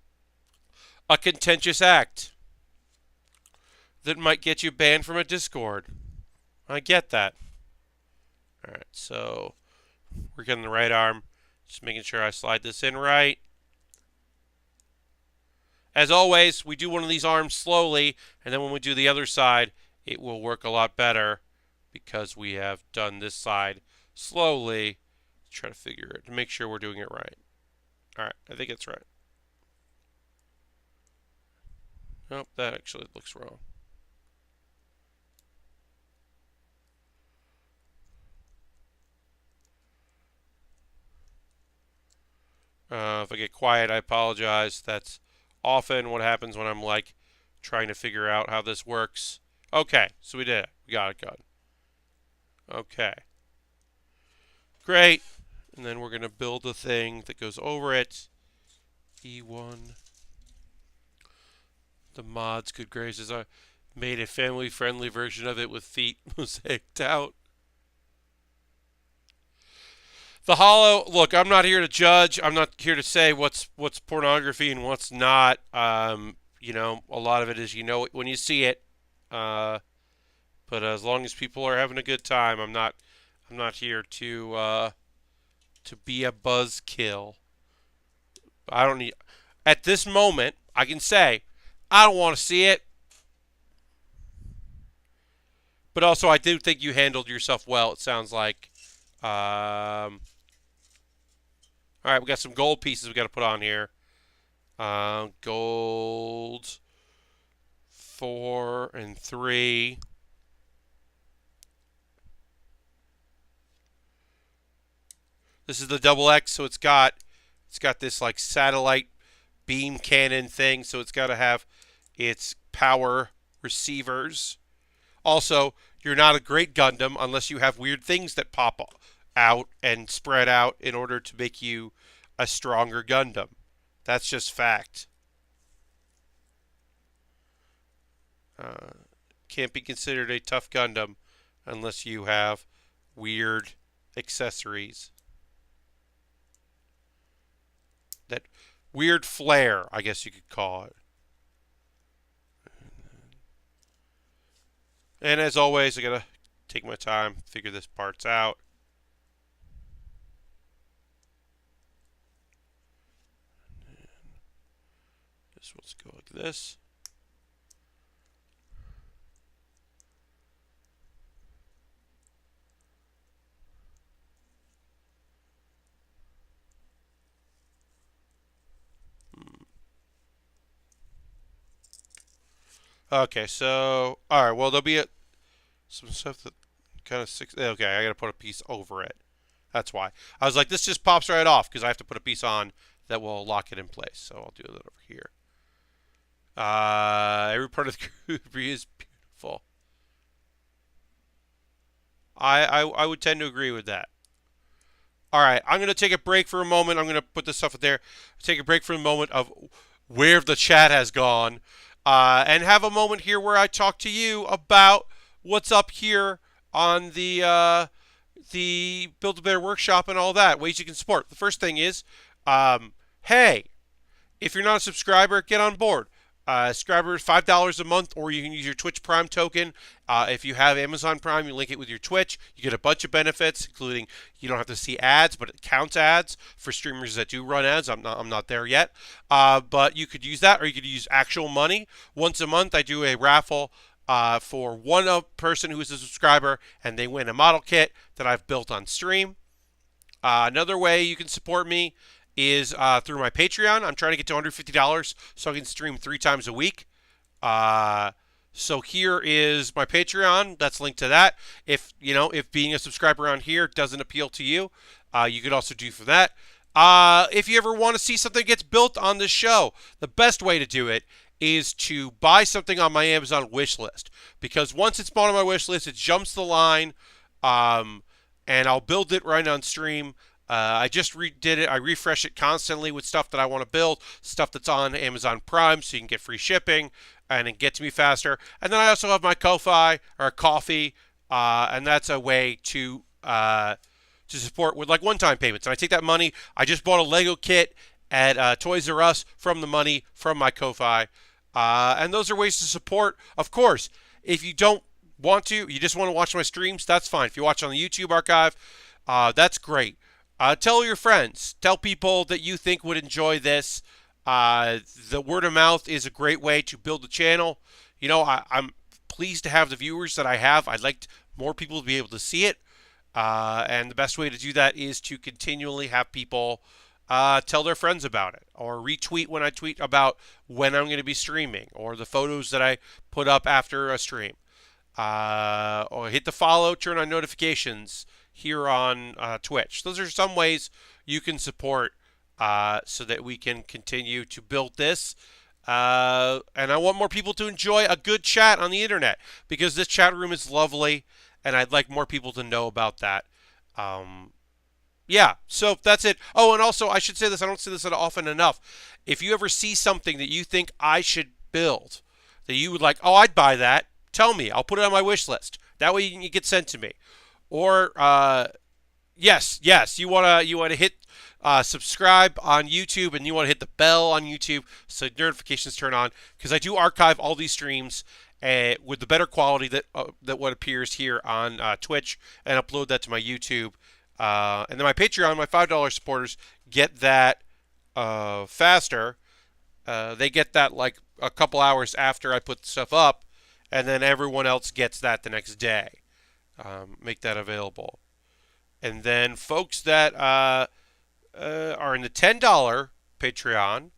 a contentious act that might get you banned from a Discord. I get that. All right, so we're getting the right arm. Just making sure I slide this in right. As always, we do one of these arms slowly, and then when we do the other side, it will work a lot better because we have done this side slowly to try to figure it, to make sure we're doing it right. All right, I think it's right. Nope, that actually looks wrong. If I get quiet, I apologize. That's often what happens when I'm like trying to figure out how this works. Okay, so we did it. We got it good. Okay. Great. And then we're going to build a thing that goes over it. E1. The mods, good gracious. I made a family-friendly version of it with feet mosaiced out. The Hollow, look, I'm not here to judge. I'm not here to say what's pornography and what's not. A lot of it is when you see it. But as long as people are having a good time, I'm not here to be a buzzkill. I don't need. At this moment, I can say I don't want to see it. But also, I do think you handled yourself well. It sounds like. All right, we got some gold pieces we got to put on here. Gold 4 and 3. This is the double X, so it's got this like satellite beam cannon thing, so it's got to have its power receivers. Also, you're not a great Gundam unless you have weird things that pop out and spread out in order to make you a stronger Gundam. That's just fact. Uh, can't be considered a tough Gundam unless you have weird accessories. That weird flair, I guess you could call it. And as always, I gotta take my time, figure this parts out. This one's go like this. Okay, so all right. Well, there'll be some stuff that kind of six. Okay, I gotta put a piece over it. That's why I was like, this just pops right off because I have to put a piece on that will lock it in place. So I'll do that over here. Every part of the group is beautiful. I would tend to agree with that. All right, I'm going to take a break for a moment. I'm going to put this stuff in there. Take a break for a moment of where the chat has gone, and have a moment here where I talk to you about what's up here on the Build a Bear Workshop and all that ways you can support. The first thing is, hey, if you're not a subscriber, get on board. Subscriber is $5 a month, or you can use your Twitch Prime token. If you have Amazon Prime, you link it with your Twitch. You get a bunch of benefits, including you don't have to see ads, but it counts ads for streamers that do run ads. I'm not there yet, but you could use that, or you could use actual money. Once a month, I do a raffle for one person who is a subscriber, and they win a model kit that I've built on stream. Another way you can support me is through my Patreon. I'm trying to get to $150 so I can stream 3 times a week. So here is my Patreon. That's linked to that. If being a subscriber on here doesn't appeal to you, you could also do for that. If you ever want to see something gets built on this show, the best way to do it is to buy something on my Amazon wish list, because once it's bought on my wish list, it jumps the line, and I'll build it right on stream. I just redid it. I refresh it constantly with stuff that I want to build, stuff that's on Amazon Prime, so you can get free shipping and it gets me faster. And then I also have my Ko-Fi or Coffee, and that's a way to support with like one-time payments. And I take that money. I just bought a Lego kit at Toys R Us from the money from my Ko-Fi, and those are ways to support. Of course, if you don't want to, you just want to watch my streams, that's fine. If you watch on the YouTube archive, that's great. Tell your friends. Tell people that you think would enjoy this. The word of mouth is a great way to build the channel. I'm pleased to have the viewers that I have. I'd like more people to be able to see it. And the best way to do that is to continually have people tell their friends about it, or retweet when I tweet about when I'm going to be streaming, or the photos that I put up after a stream. Or hit the follow, turn on notifications here on Twitch. Those are some ways you can support so that we can continue to build this. And I want more people to enjoy a good chat on the internet, because this chat room is lovely, and I'd like more people to know about that. Yeah, so that's it. Oh, and also, I should say this, I don't say this often enough. If you ever see something that you think I should build, that you would like, oh, I'd buy that, tell me. I'll put it on my wish list. That way you can get sent to me. Or yes, you wanna hit subscribe on YouTube, and you want to hit the bell on YouTube so notifications turn on, because I do archive all these streams with the better quality that what appears here on Twitch, and upload that to my YouTube. And then my Patreon, my $5 supporters get that faster. They get that like a couple hours after I put stuff up, and then everyone else gets that the next day. Make that available. And then folks that are in the $10 Patreon,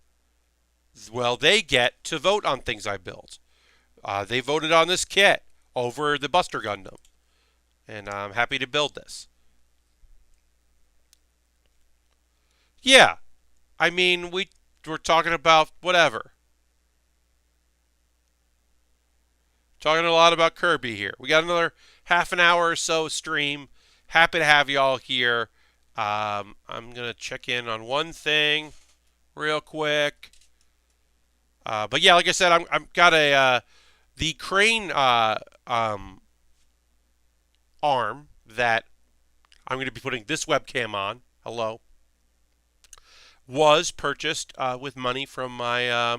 well, they get to vote on things I built. They voted on this kit over the Buster Gundam, and I'm happy to build this. Yeah, I mean, we're talking about whatever. Talking a lot about Kirby here. We got another half an hour or so stream. Happy to have you all here. I'm gonna check in on one thing real quick. But yeah, like I said, I'm got a the crane arm that I'm going to be putting this webcam on. Hello. Was purchased with money from my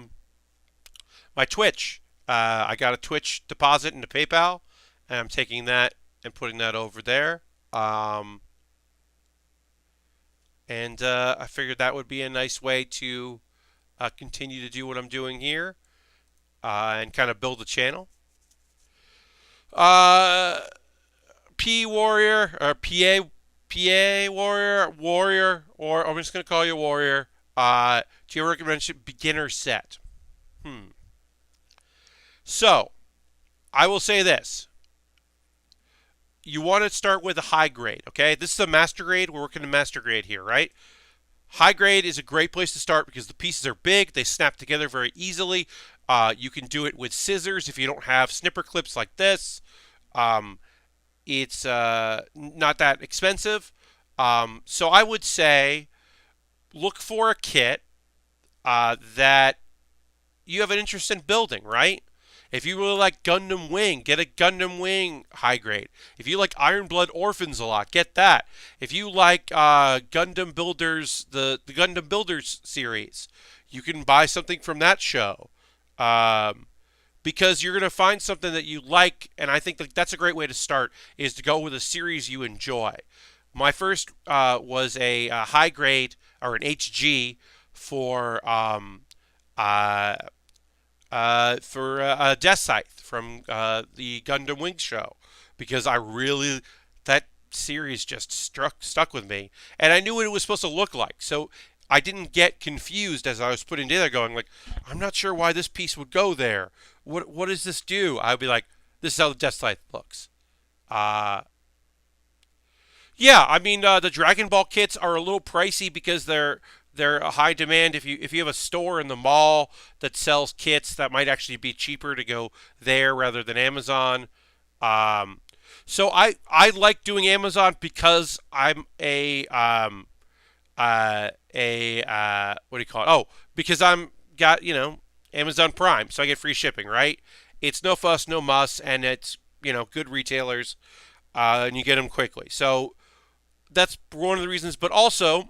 Twitch. I got a Twitch deposit into PayPal, and I'm taking that and putting that over there. Um, and I figured that would be a nice way to continue to do what I'm doing here and kind of build a channel. Uh, P Warrior or PA Warrior, or I'm just gonna call you Warrior. Do you recommend beginner set? Hmm. So I will say this: you want to start with a high grade. Okay, this is a master grade. We're working the master grade here, right? High grade is a great place to start because the pieces are big. They snap together very easily. You can do it with scissors if you don't have snipper clips like this. Um, it's not that expensive. So I would say look for a kit that you have an interest in building, right? If you really like Gundam Wing, get a Gundam Wing high grade. If you like Iron Blood Orphans a lot, get that. If you like Gundam Builders, the Gundam Builders series, you can buy something from that show. Um, because you're going to find something that you like, and I think that's a great way to start, is to go with a series you enjoy. My first was a high grade, or an HG, for uh, Death Scythe from the Gundam Wing show, because I really, that series just stuck with me, and I knew what it was supposed to look like. So I didn't get confused as I was putting it together, going like, I'm not sure why this piece would go there. What does this do? I would be like, this is how the Death Scythe looks. Uh, yeah, I mean the Dragon Ball kits are a little pricey because they're a high demand. If you have a store in the mall that sells kits, that might actually be cheaper to go there rather than Amazon. Um, so I like doing Amazon because I'm a what do you call it? Oh, because I'm got Amazon Prime, so I get free shipping. Right? It's no fuss, no muss, and it's good retailers, and you get them quickly. So that's one of the reasons. But also,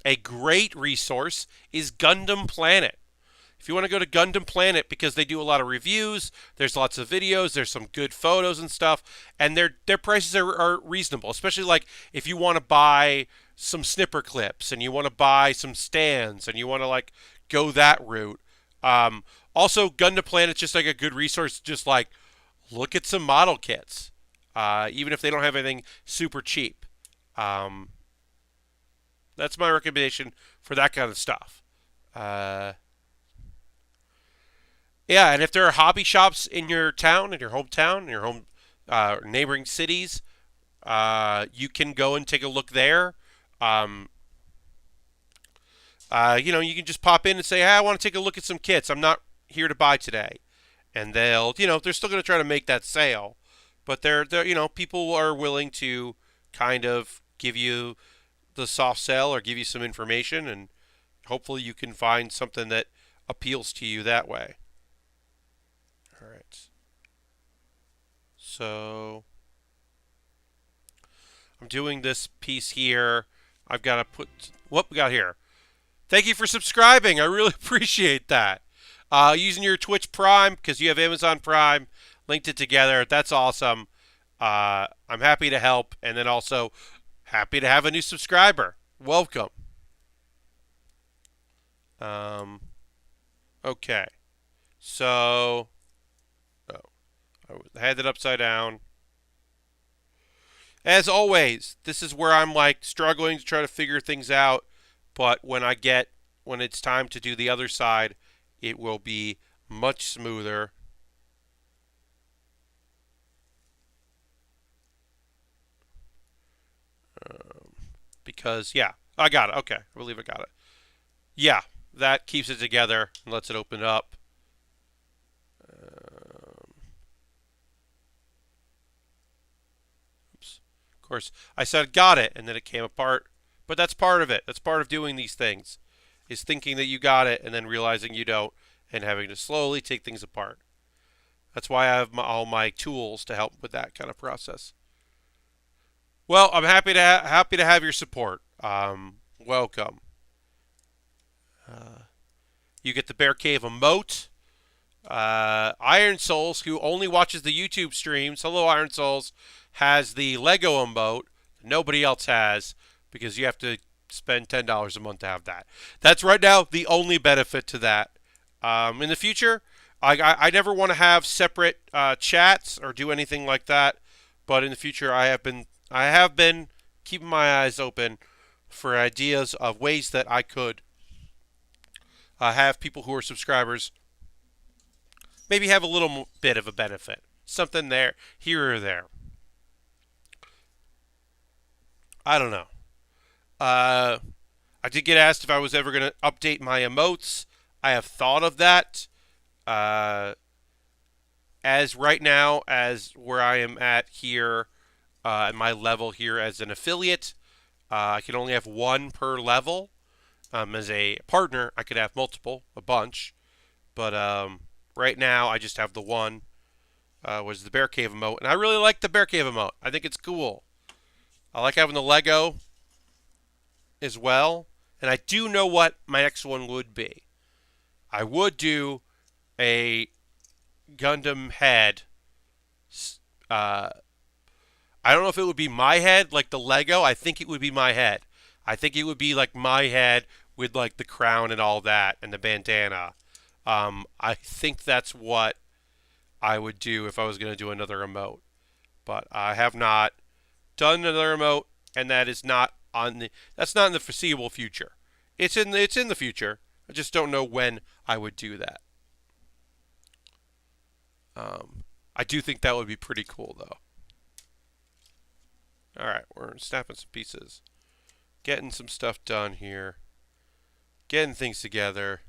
a great resource is Gundam Planet. If you want to go to Gundam Planet, because they do a lot of reviews, there's lots of videos, there's some good photos and stuff, and their prices are reasonable. Especially like if you want to buy some snipper clips and you want to buy some stands and you want to like go that route. Also, Gundam Planet's just like a good resource. Just like look at some model kits, even if they don't have anything super cheap. Um, that's my recommendation for that kind of stuff. Uh, yeah, and if there are hobby shops in your town, in your hometown, in your home neighboring cities, you can go and take a look there. Um, you can just pop in and say, "Hey, I want to take a look at some kits. I'm not here to buy today," and they're still going to try to make that sale, but people are willing to kind of give you the soft sell or give you some information, and hopefully you can find something that appeals to you that way. All right. So I'm doing this piece here. I've got to put what we got here. Thank you for subscribing. I really appreciate that. Using your Twitch Prime because you have Amazon Prime, linked it together. That's awesome. I'm happy to help, and then also happy to have a new subscriber. Welcome. Okay. So, I had it upside down. As always, this is where I'm like struggling to try to figure things out, but when it's time to do the other side, it will be much smoother. Because yeah, I got it. Okay, I believe I got it. Yeah, that keeps it together and lets it open up. Um, oops. Of course, I said got it, and then it came apart. But that's part of it. That's part of doing these things, is thinking that you got it and then realizing you don't, and having to slowly take things apart. That's why I have all my tools to help with that kind of process. Well, I'm happy to have your support. Welcome. Uh, you get the Bear Cave emote. Iron Souls, who only watches the YouTube streams, hello Iron Souls, has the Lego emote. Nobody else has because you have to spend $10 a month to have that. That's right now the only benefit to that. In the future, I never want to have separate chats or do anything like that. But in the future, I have been keeping my eyes open for ideas of ways that I could have people who are subscribers maybe have a little bit of a benefit, something there, here or there. I don't know. Uh, I did get asked if I was ever going to update my emotes. I have thought of that. Uh, as right now, as where I am at here, at my level here as an affiliate, I can only have one per level. As a partner, I could have multiple, a bunch. But right now, I just have the one. Was the Bear Cave emote, and I really like the Bear Cave emote. I think it's cool. I like having the Lego as well, and I do know what my next one would be. I would do a Gundam head. Uh, I don't know if it would be my head like the Lego. I think it would be my head. I think it would be like my head with like the crown and all that and the bandana. I think that's what I would do if I was going to do another emote. But I have not done another remote, and that's not in the foreseeable future. It's in the future. I just don't know when I would do that. I do think that would be pretty cool though. All right, we're snapping some pieces, getting some stuff done here, getting things together.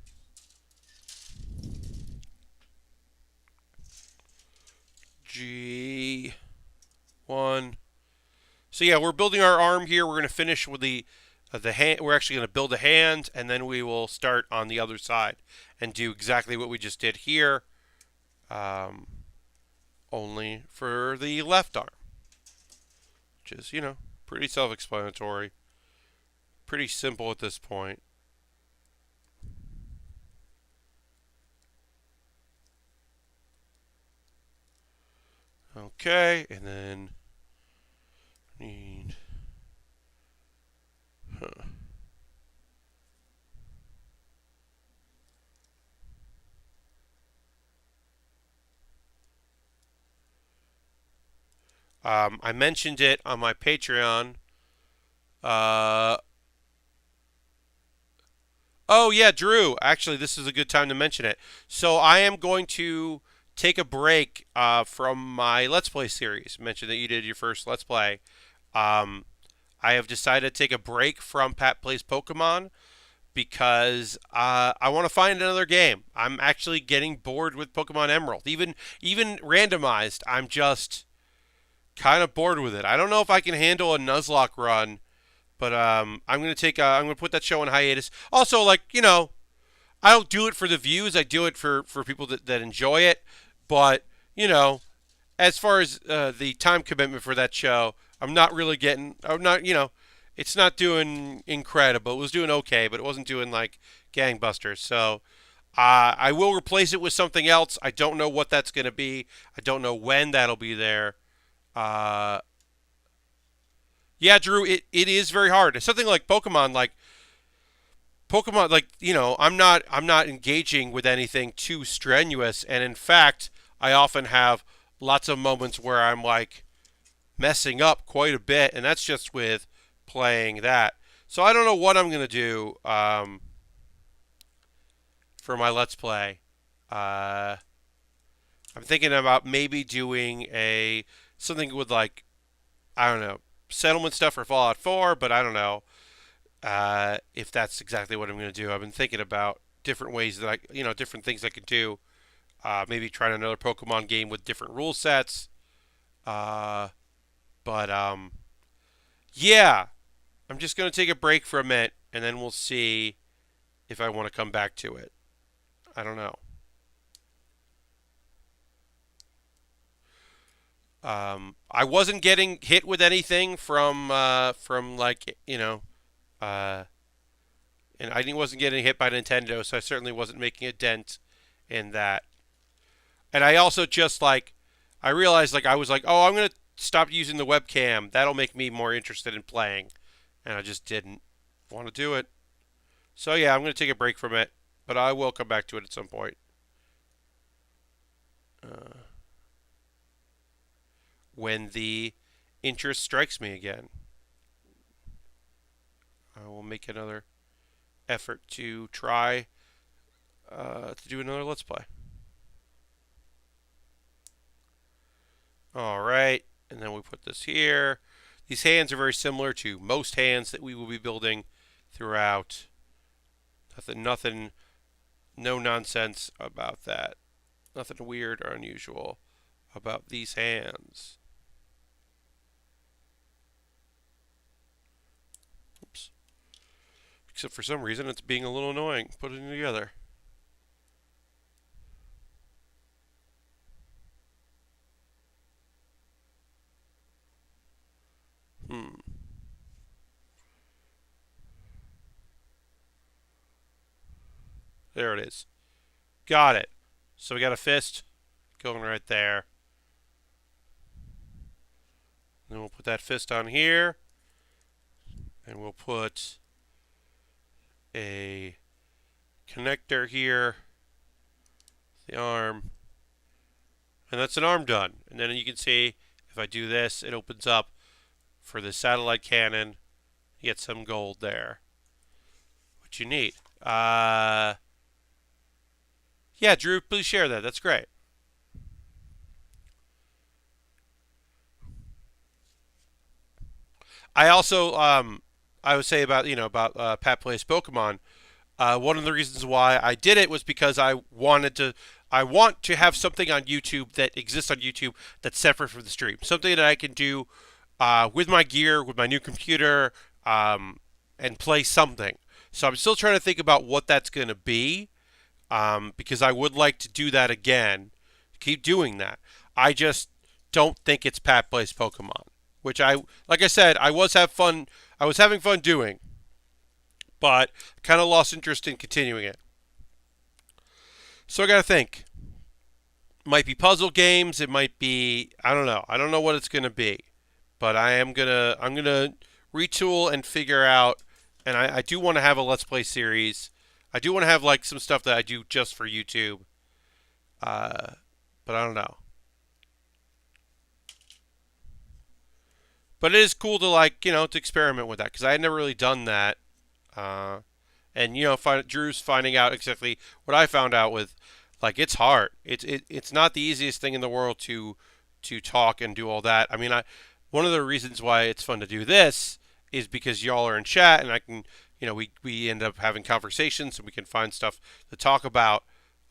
G1. So yeah, we're building our arm here. We're going to finish with the hand. We're actually going to build a hand, and then we will start on the other side and do exactly what we just did here, um, only for the left arm, which is pretty self-explanatory, pretty simple at this point. Okay, and then need. Huh. I mentioned it on my Patreon. Uh, oh, yeah, Drew. Actually, this is a good time to mention it. So I am going to take a break from my Let's Play series. Mentioned that you did your first Let's Play. Um, I have decided to take a break from Pat Plays Pokemon because I want to find another game. I'm actually getting bored with Pokemon Emerald. Even randomized, I'm just kind of bored with it. I don't know if I can handle a Nuzlocke run, but I'm gonna put that show on hiatus. Also, like I don't do it for the views. I do it for people that enjoy it. But you know, as far as the time commitment for that show, I'm not really getting. I'm not. It's not doing incredible. It was doing okay, but it wasn't doing like gangbusters. So I will replace it with something else. I don't know what that's going to be. I don't know when that'll be there. Uh, yeah, Drew, it is very hard. It's something like Pokemon, like I'm not engaging with anything too strenuous, and in fact, I often have lots of moments where I'm like messing up quite a bit, and that's just with playing that. So I don't know what I'm gonna do for my Let's Play. Uh, I'm thinking about maybe doing a something with like I don't know settlement stuff for Fallout 4, but I don't know. if that's exactly what I'm going to do. I've been thinking about different ways that different things I could do. Maybe trying another Pokemon game with different rule sets. Uh, but yeah, I'm just going to take a break from it, and then we'll see if I want to come back to it. I don't know. I wasn't getting hit with anything from like uh, and I wasn't getting hit by Nintendo, so I certainly wasn't making a dent in that. And I also just like I realized like I was like, oh, I'm gonna stop using the webcam. That'll make me more interested in playing, and I just didn't want to do it. So yeah, I'm gonna take a break from it, but I will come back to it at some point. Uh, when the interest strikes me again, I will make another effort to try to do another Let's Play. All right, and then we put this here. These hands are very similar to most hands that we will be building throughout. Nothing, no nonsense about that. Nothing weird or unusual about these hands. Oops. Except for some reason it's being a little annoying putting it together. Hmm. There it is. Got it. So we got a fist going right there. Then we'll put that fist on here. And we'll put a connector here. The arm. And that's an arm done. And then you can see if I do this, it opens up for the satellite cannon. You get some gold there. What you need. Yeah, Drew, please share that. That's great. I also, I would say about Pat Plays Pokemon. One of the reasons why I did it was because I want to have something on YouTube that exists on YouTube that's separate from the stream. Something that I can do with my gear, with my new computer, and play something. So I'm still trying to think about what that's going to be, because I would like to do that again. Keep doing that. I just don't think it's Pat Plays Pokemon, which like I said, I was having fun doing, but kind of lost interest in continuing it. So I got to think. Might be puzzle games. It might be I don't know. I don't know what it's going to be, but I'm gonna retool and figure out. And I do want to have a Let's Play series. I do want to have like some stuff that I do just for YouTube. Uh, but I don't know. But it is cool to like to experiment with that because I had never really done that. Uh, and Drew's finding out exactly what I found out with, like it's hard. It's not the easiest thing in the world to talk and do all that. I mean, I one of the reasons why it's fun to do this is because y'all are in chat and I can we end up having conversations and we can find stuff to talk about.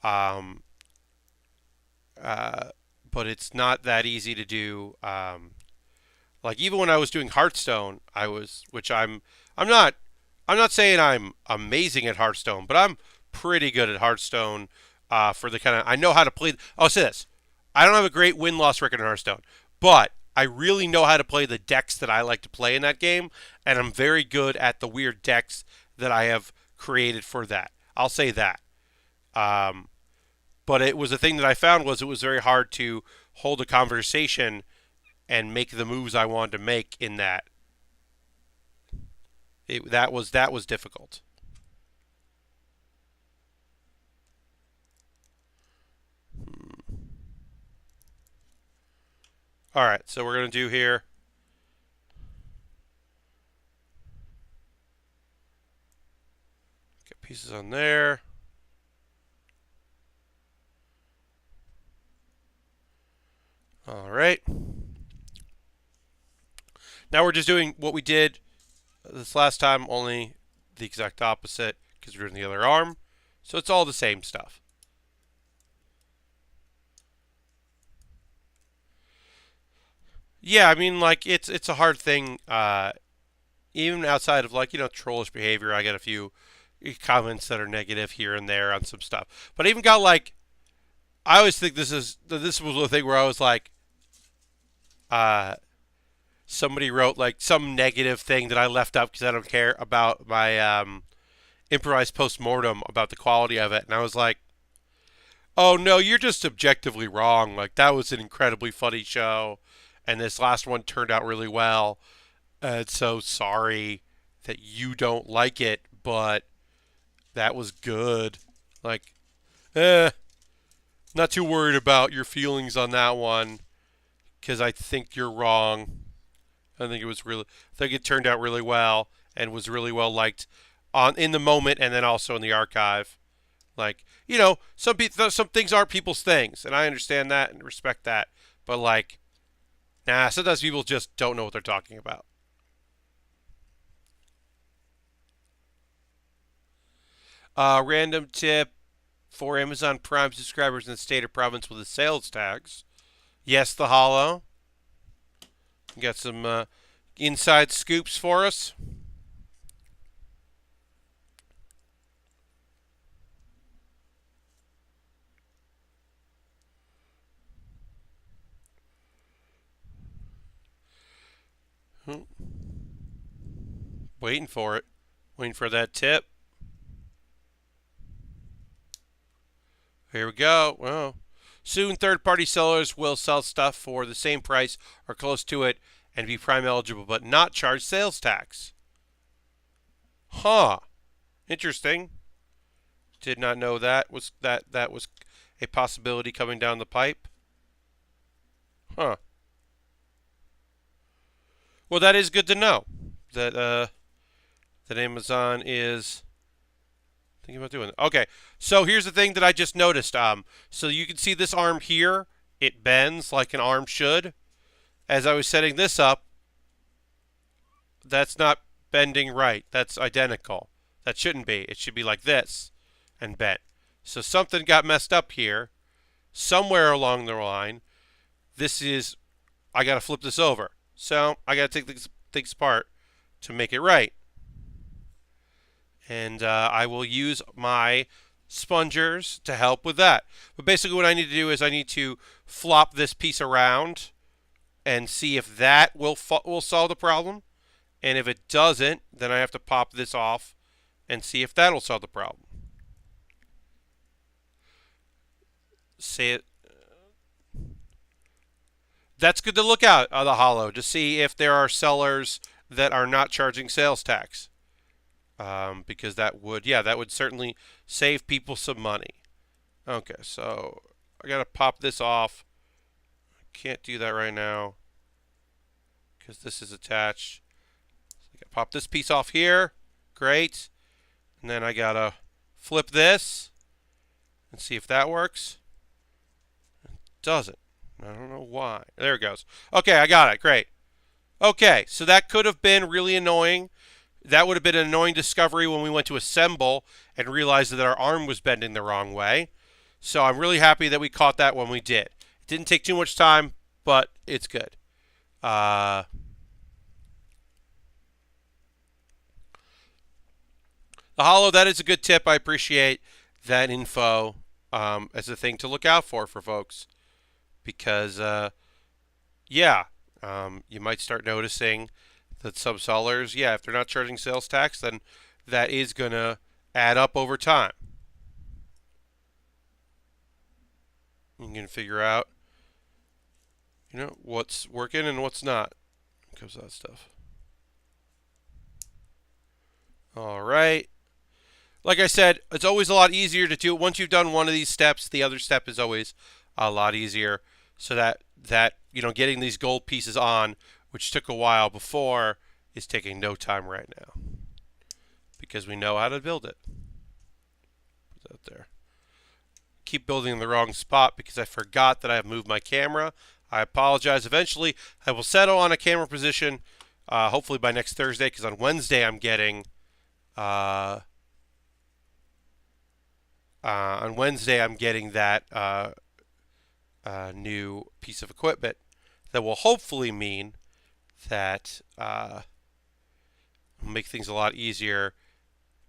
Um, uh, but it's not that easy to do. Like even when I was doing Hearthstone, which I'm not saying I'm amazing at Hearthstone, but I'm pretty good at Hearthstone. For the kind of I know how to play. I'll say this: I don't have a great win loss record in Hearthstone, but I really know how to play the decks that I like to play in that game, and I'm very good at the weird decks that I have created for that. I'll say that. Um, but it was a thing that I found was it was very hard to hold a conversation and make the moves I wanted to make in that. That was difficult. All right, so we're gonna do here. Get pieces on there. All right. Now we're just doing what we did this last time, only the exact opposite because we're doing the other arm. So it's all the same stuff. Yeah, I mean, like it's a hard thing. Even outside of like trollish behavior, I get a few comments that are negative here and there on some stuff. But I even got like I always think this was the thing where I was like, uh, somebody wrote like some negative thing that I left up because I don't care about my improvised postmortem about the quality of it, and I was like, oh no, you're just objectively wrong. Like that was an incredibly funny show, and this last one turned out really well. So sorry that you don't like it, but that was good. Like, eh, not too worried about your feelings on that one because I think you're wrong. I think it turned out really well and was really well liked on in the moment and then also in the archive. Like, some things aren't people's things, and I understand that and respect that. But like, nah, sometimes people just don't know what they're talking about. Random tip for Amazon Prime subscribers in the state or province with the sales tax. Yes, the hollow. You got some inside scoops for us. Waiting for it. Waiting for that tip. Here we go. Well, soon third-party sellers will sell stuff for the same price or close to it and be Prime eligible but not charge sales tax. Huh. Interesting. Did not know that was a possibility coming down the pipe. Huh. Well, that is good to know. That Amazon is thinking about doing it. Okay, so here's the thing that I just noticed. So you can see this arm here. It bends like an arm should. As I was setting this up, that's not bending right. That's identical. That shouldn't be. It should be like this and bent. So something got messed up here. Somewhere along the line, I got to flip this over. So I got to take things apart to make it right. And I will use my spongers to help with that. But basically what I need to do is I need to flop this piece around and see if that will solve the problem. And if it doesn't, then I have to pop this off and see if that'll solve the problem. Say it. That's good to look out of the hollow to see if there are sellers that are not charging sales tax. Because that would certainly save people some money. Okay, so I gotta pop this off. I can't do that right now because this is attached. So I gotta pop this piece off here. Great. And then I gotta flip this and see if that works. It doesn't. I don't know why. There it goes. Okay, I got it. Great. Okay, so that could have been really annoying. That would have been an annoying discovery when we went to assemble and realized that our arm was bending the wrong way. So I'm really happy that we caught that when we did. It didn't take too much time, but it's good. The hollow, that is a good tip. I appreciate that info as a thing to look out for folks. Because, you might start noticing that some sellers, if they're not charging sales tax, then that is going to add up over time. You can figure out, what's working and what's not. Comes that stuff. All right. Like I said, it's always a lot easier to do. Once you've done one of these steps, the other step is always a lot easier. So that getting these gold pieces on, which took a while before, is taking no time right now because we know how to build it. Put that there. Keep building in the wrong spot because I forgot that I have moved my camera. I apologize. Eventually, I will settle on a camera position, hopefully by next Thursday, because on Wednesday I'm getting on Wednesday, I'm getting that new piece of equipment that will hopefully mean that will make things a lot easier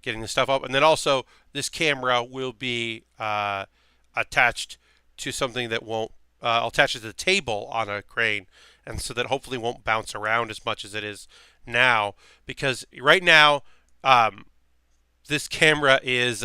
getting the stuff up. And then also, this camera will be attached to something that won't. I'll attach it to the table on a crane, and so that hopefully won't bounce around as much as it is now. Because right now, this camera is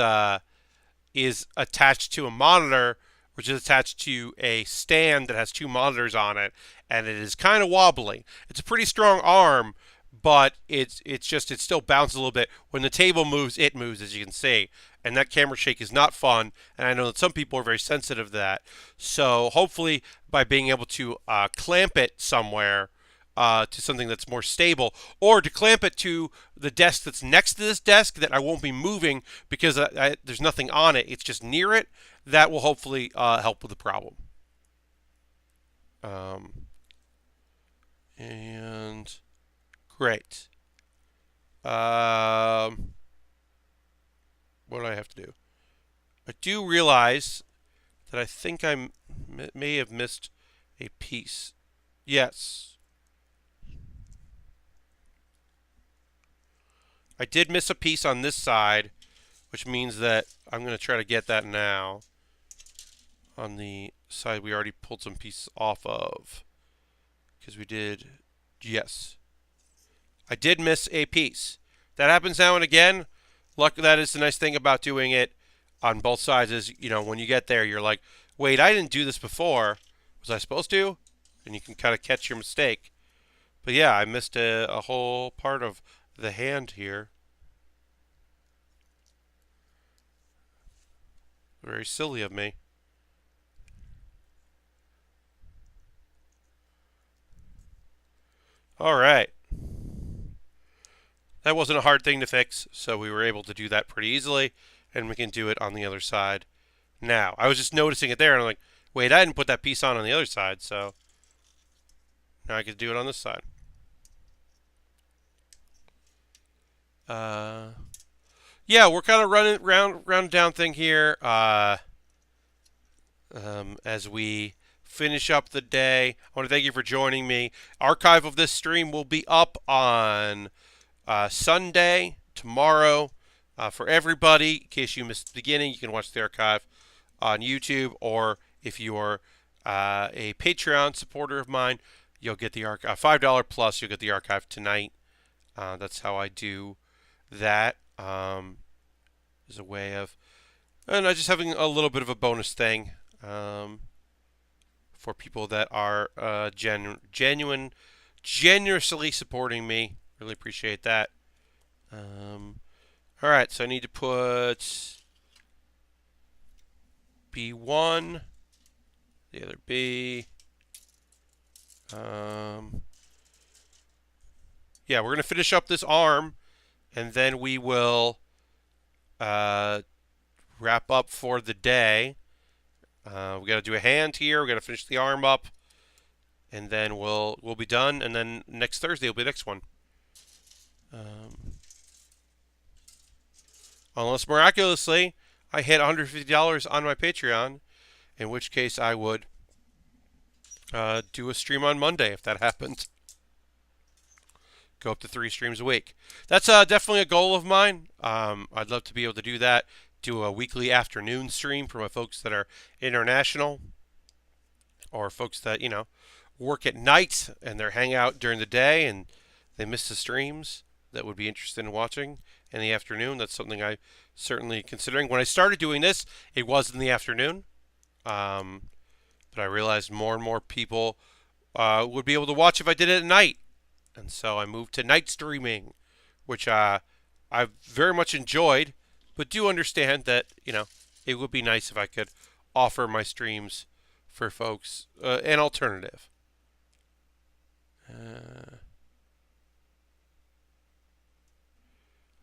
attached to a monitor, which is attached to a stand that has two monitors on it, and it is kind of wobbly. It's a pretty strong arm, but it still bounces a little bit. When the table moves, it moves, as you can see. And that camera shake is not fun, and I know that some people are very sensitive to that. So hopefully, by being able to clamp it somewhere to something that's more stable, or to clamp it to the desk that's next to this desk that I won't be moving because there's nothing on it, it's just near it, that will hopefully help with the problem. And great. What do I have to do? I do realize that I think I may have missed a piece. Yes. I did miss a piece on this side, which means that I'm going to try to get that now. On the side we already pulled some pieces off of. Because we did, yes. I did miss a piece. That happens now and again. Luck, that is the nice thing about doing it on both sides is, when you get there, you're like, wait, I didn't do this before. Was I supposed to? And you can kind of catch your mistake. But yeah, I missed a whole part of the hand here. Very silly of me. All right. That wasn't a hard thing to fix, so we were able to do that pretty easily, and we can do it on the other side now. I was just noticing it there, and I'm like, wait, I didn't put that piece on the other side, so now I can do it on this side. Yeah, we're kind of running round down thing here as we finish up the day. I want to thank you for joining me. Archive of this stream will be up on Sunday, tomorrow, for everybody. In case you missed the beginning, you can watch the archive on YouTube, or if you are a Patreon supporter of mine, you'll get the archive. $5 plus, you'll get the archive tonight. That's how I do that. As a way of, and I just having a little bit of a bonus thing for people that are generously supporting me. Really appreciate that. All right, so I need to put B1, the other B. Yeah, we're going to finish up this arm, and then we will wrap up for the day. We got to do a hand here. We got to finish the arm up, and then we'll be done. And then next Thursday will be the next one. Unless miraculously I hit $150 on my Patreon, in which case I would do a stream on Monday if that happens. Go up to 3 streams a week. That's definitely a goal of mine. I'd love to be able to do that. Do a weekly afternoon stream for my folks that are international, or folks that work at night and they're hang out during the day and they miss the streams that would be interested in watching in the afternoon. That's something I certainly considering. When I started doing this, it was in the afternoon, but I realized more and more people would be able to watch if I did it at night. And so I moved to night streaming, which I've very much enjoyed, but do understand that, it would be nice if I could offer my streams for folks an alternative. I've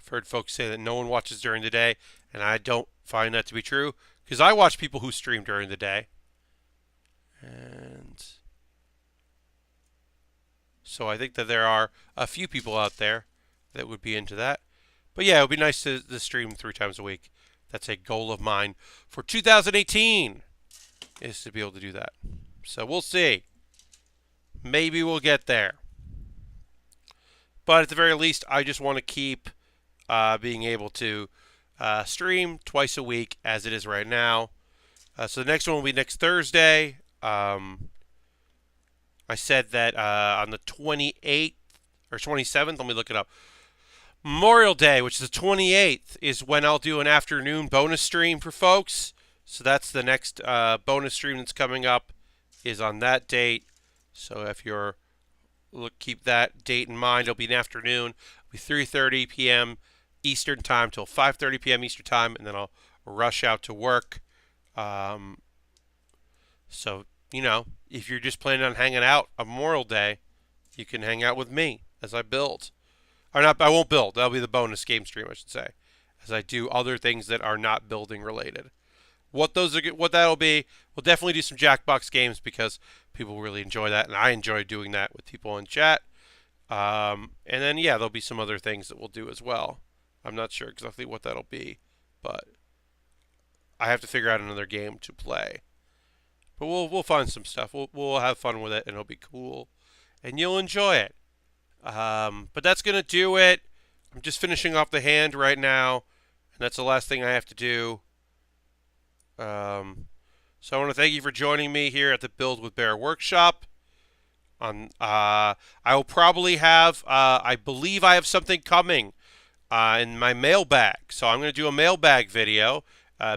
heard folks say that no one watches during the day, and I don't find that to be true, because I watch people who stream during the day. And so I think that there are a few people out there that would be into that. But yeah, it would be nice to stream 3 times a week. That's a goal of mine for 2018, is to be able to do that. So we'll see. Maybe we'll get there. But at the very least, I just want to keep being able to stream twice a week as it is right now. So the next one will be next Thursday. I said that on the 28th or 27th, let me look it up. Memorial Day, which is the 28th, is when I'll do an afternoon bonus stream for folks. So that's the next bonus stream that's coming up, is on that date. So if you're keep that date in mind, it'll be an afternoon. It'll be 3:30 p.m. Eastern time till 5:30 p.m. Eastern time, and then I'll rush out to work. So if you're just planning on hanging out on Memorial Day, you can hang out with me as I build. Or not, I won't build. That'll be the bonus game stream, I should say, as I do other things that are not building related. What that'll be, we'll definitely do some Jackbox games because people really enjoy that, and I enjoy doing that with people in chat. And then there'll be some other things that we'll do as well. I'm not sure exactly what that'll be, but I have to figure out another game to play. But we'll find some stuff. We'll have fun with it, and it'll be cool, and you'll enjoy it. But that's gonna do it. I'm just finishing off the hand right now, and that's the last thing I have to do. So I want to thank you for joining me here at the Build with Baer Workshop. I will probably have, I believe I have something coming in my mailbag. So I'm going to do a mailbag video.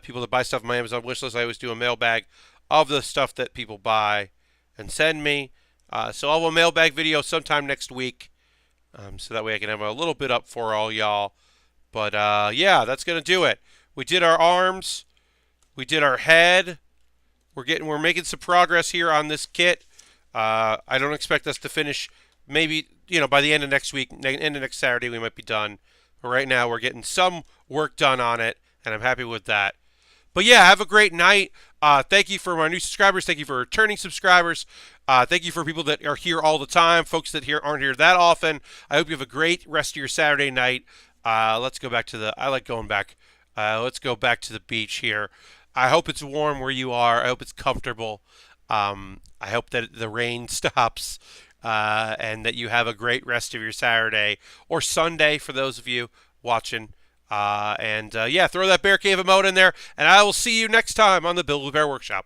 People that buy stuff on my Amazon wishlist, I always do a mailbag of the stuff that people buy and send me. So I'll have a mailbag video sometime next week, so that way I can have a little bit up for all y'all. But that's going to do it. We did our arms. We did our head. We're making some progress here on this kit. I don't expect us to finish. Maybe by the end of next week, end of next Saturday, we might be done. But right now, we're getting some work done on it, and I'm happy with that. But have a great night. Thank you for my new subscribers. Thank you for returning subscribers. Thank you for people that are here all the time. Folks that aren't here that often. I hope you have a great rest of your Saturday night. Let's go back to I like going back. Let's go back to the beach here. I hope it's warm where you are. I hope it's comfortable. I hope that the rain stops and that you have a great rest of your Saturday or Sunday for those of you watching. Throw that Bear Cave emote in there, and I will see you next time on the Build with Baer Workshop.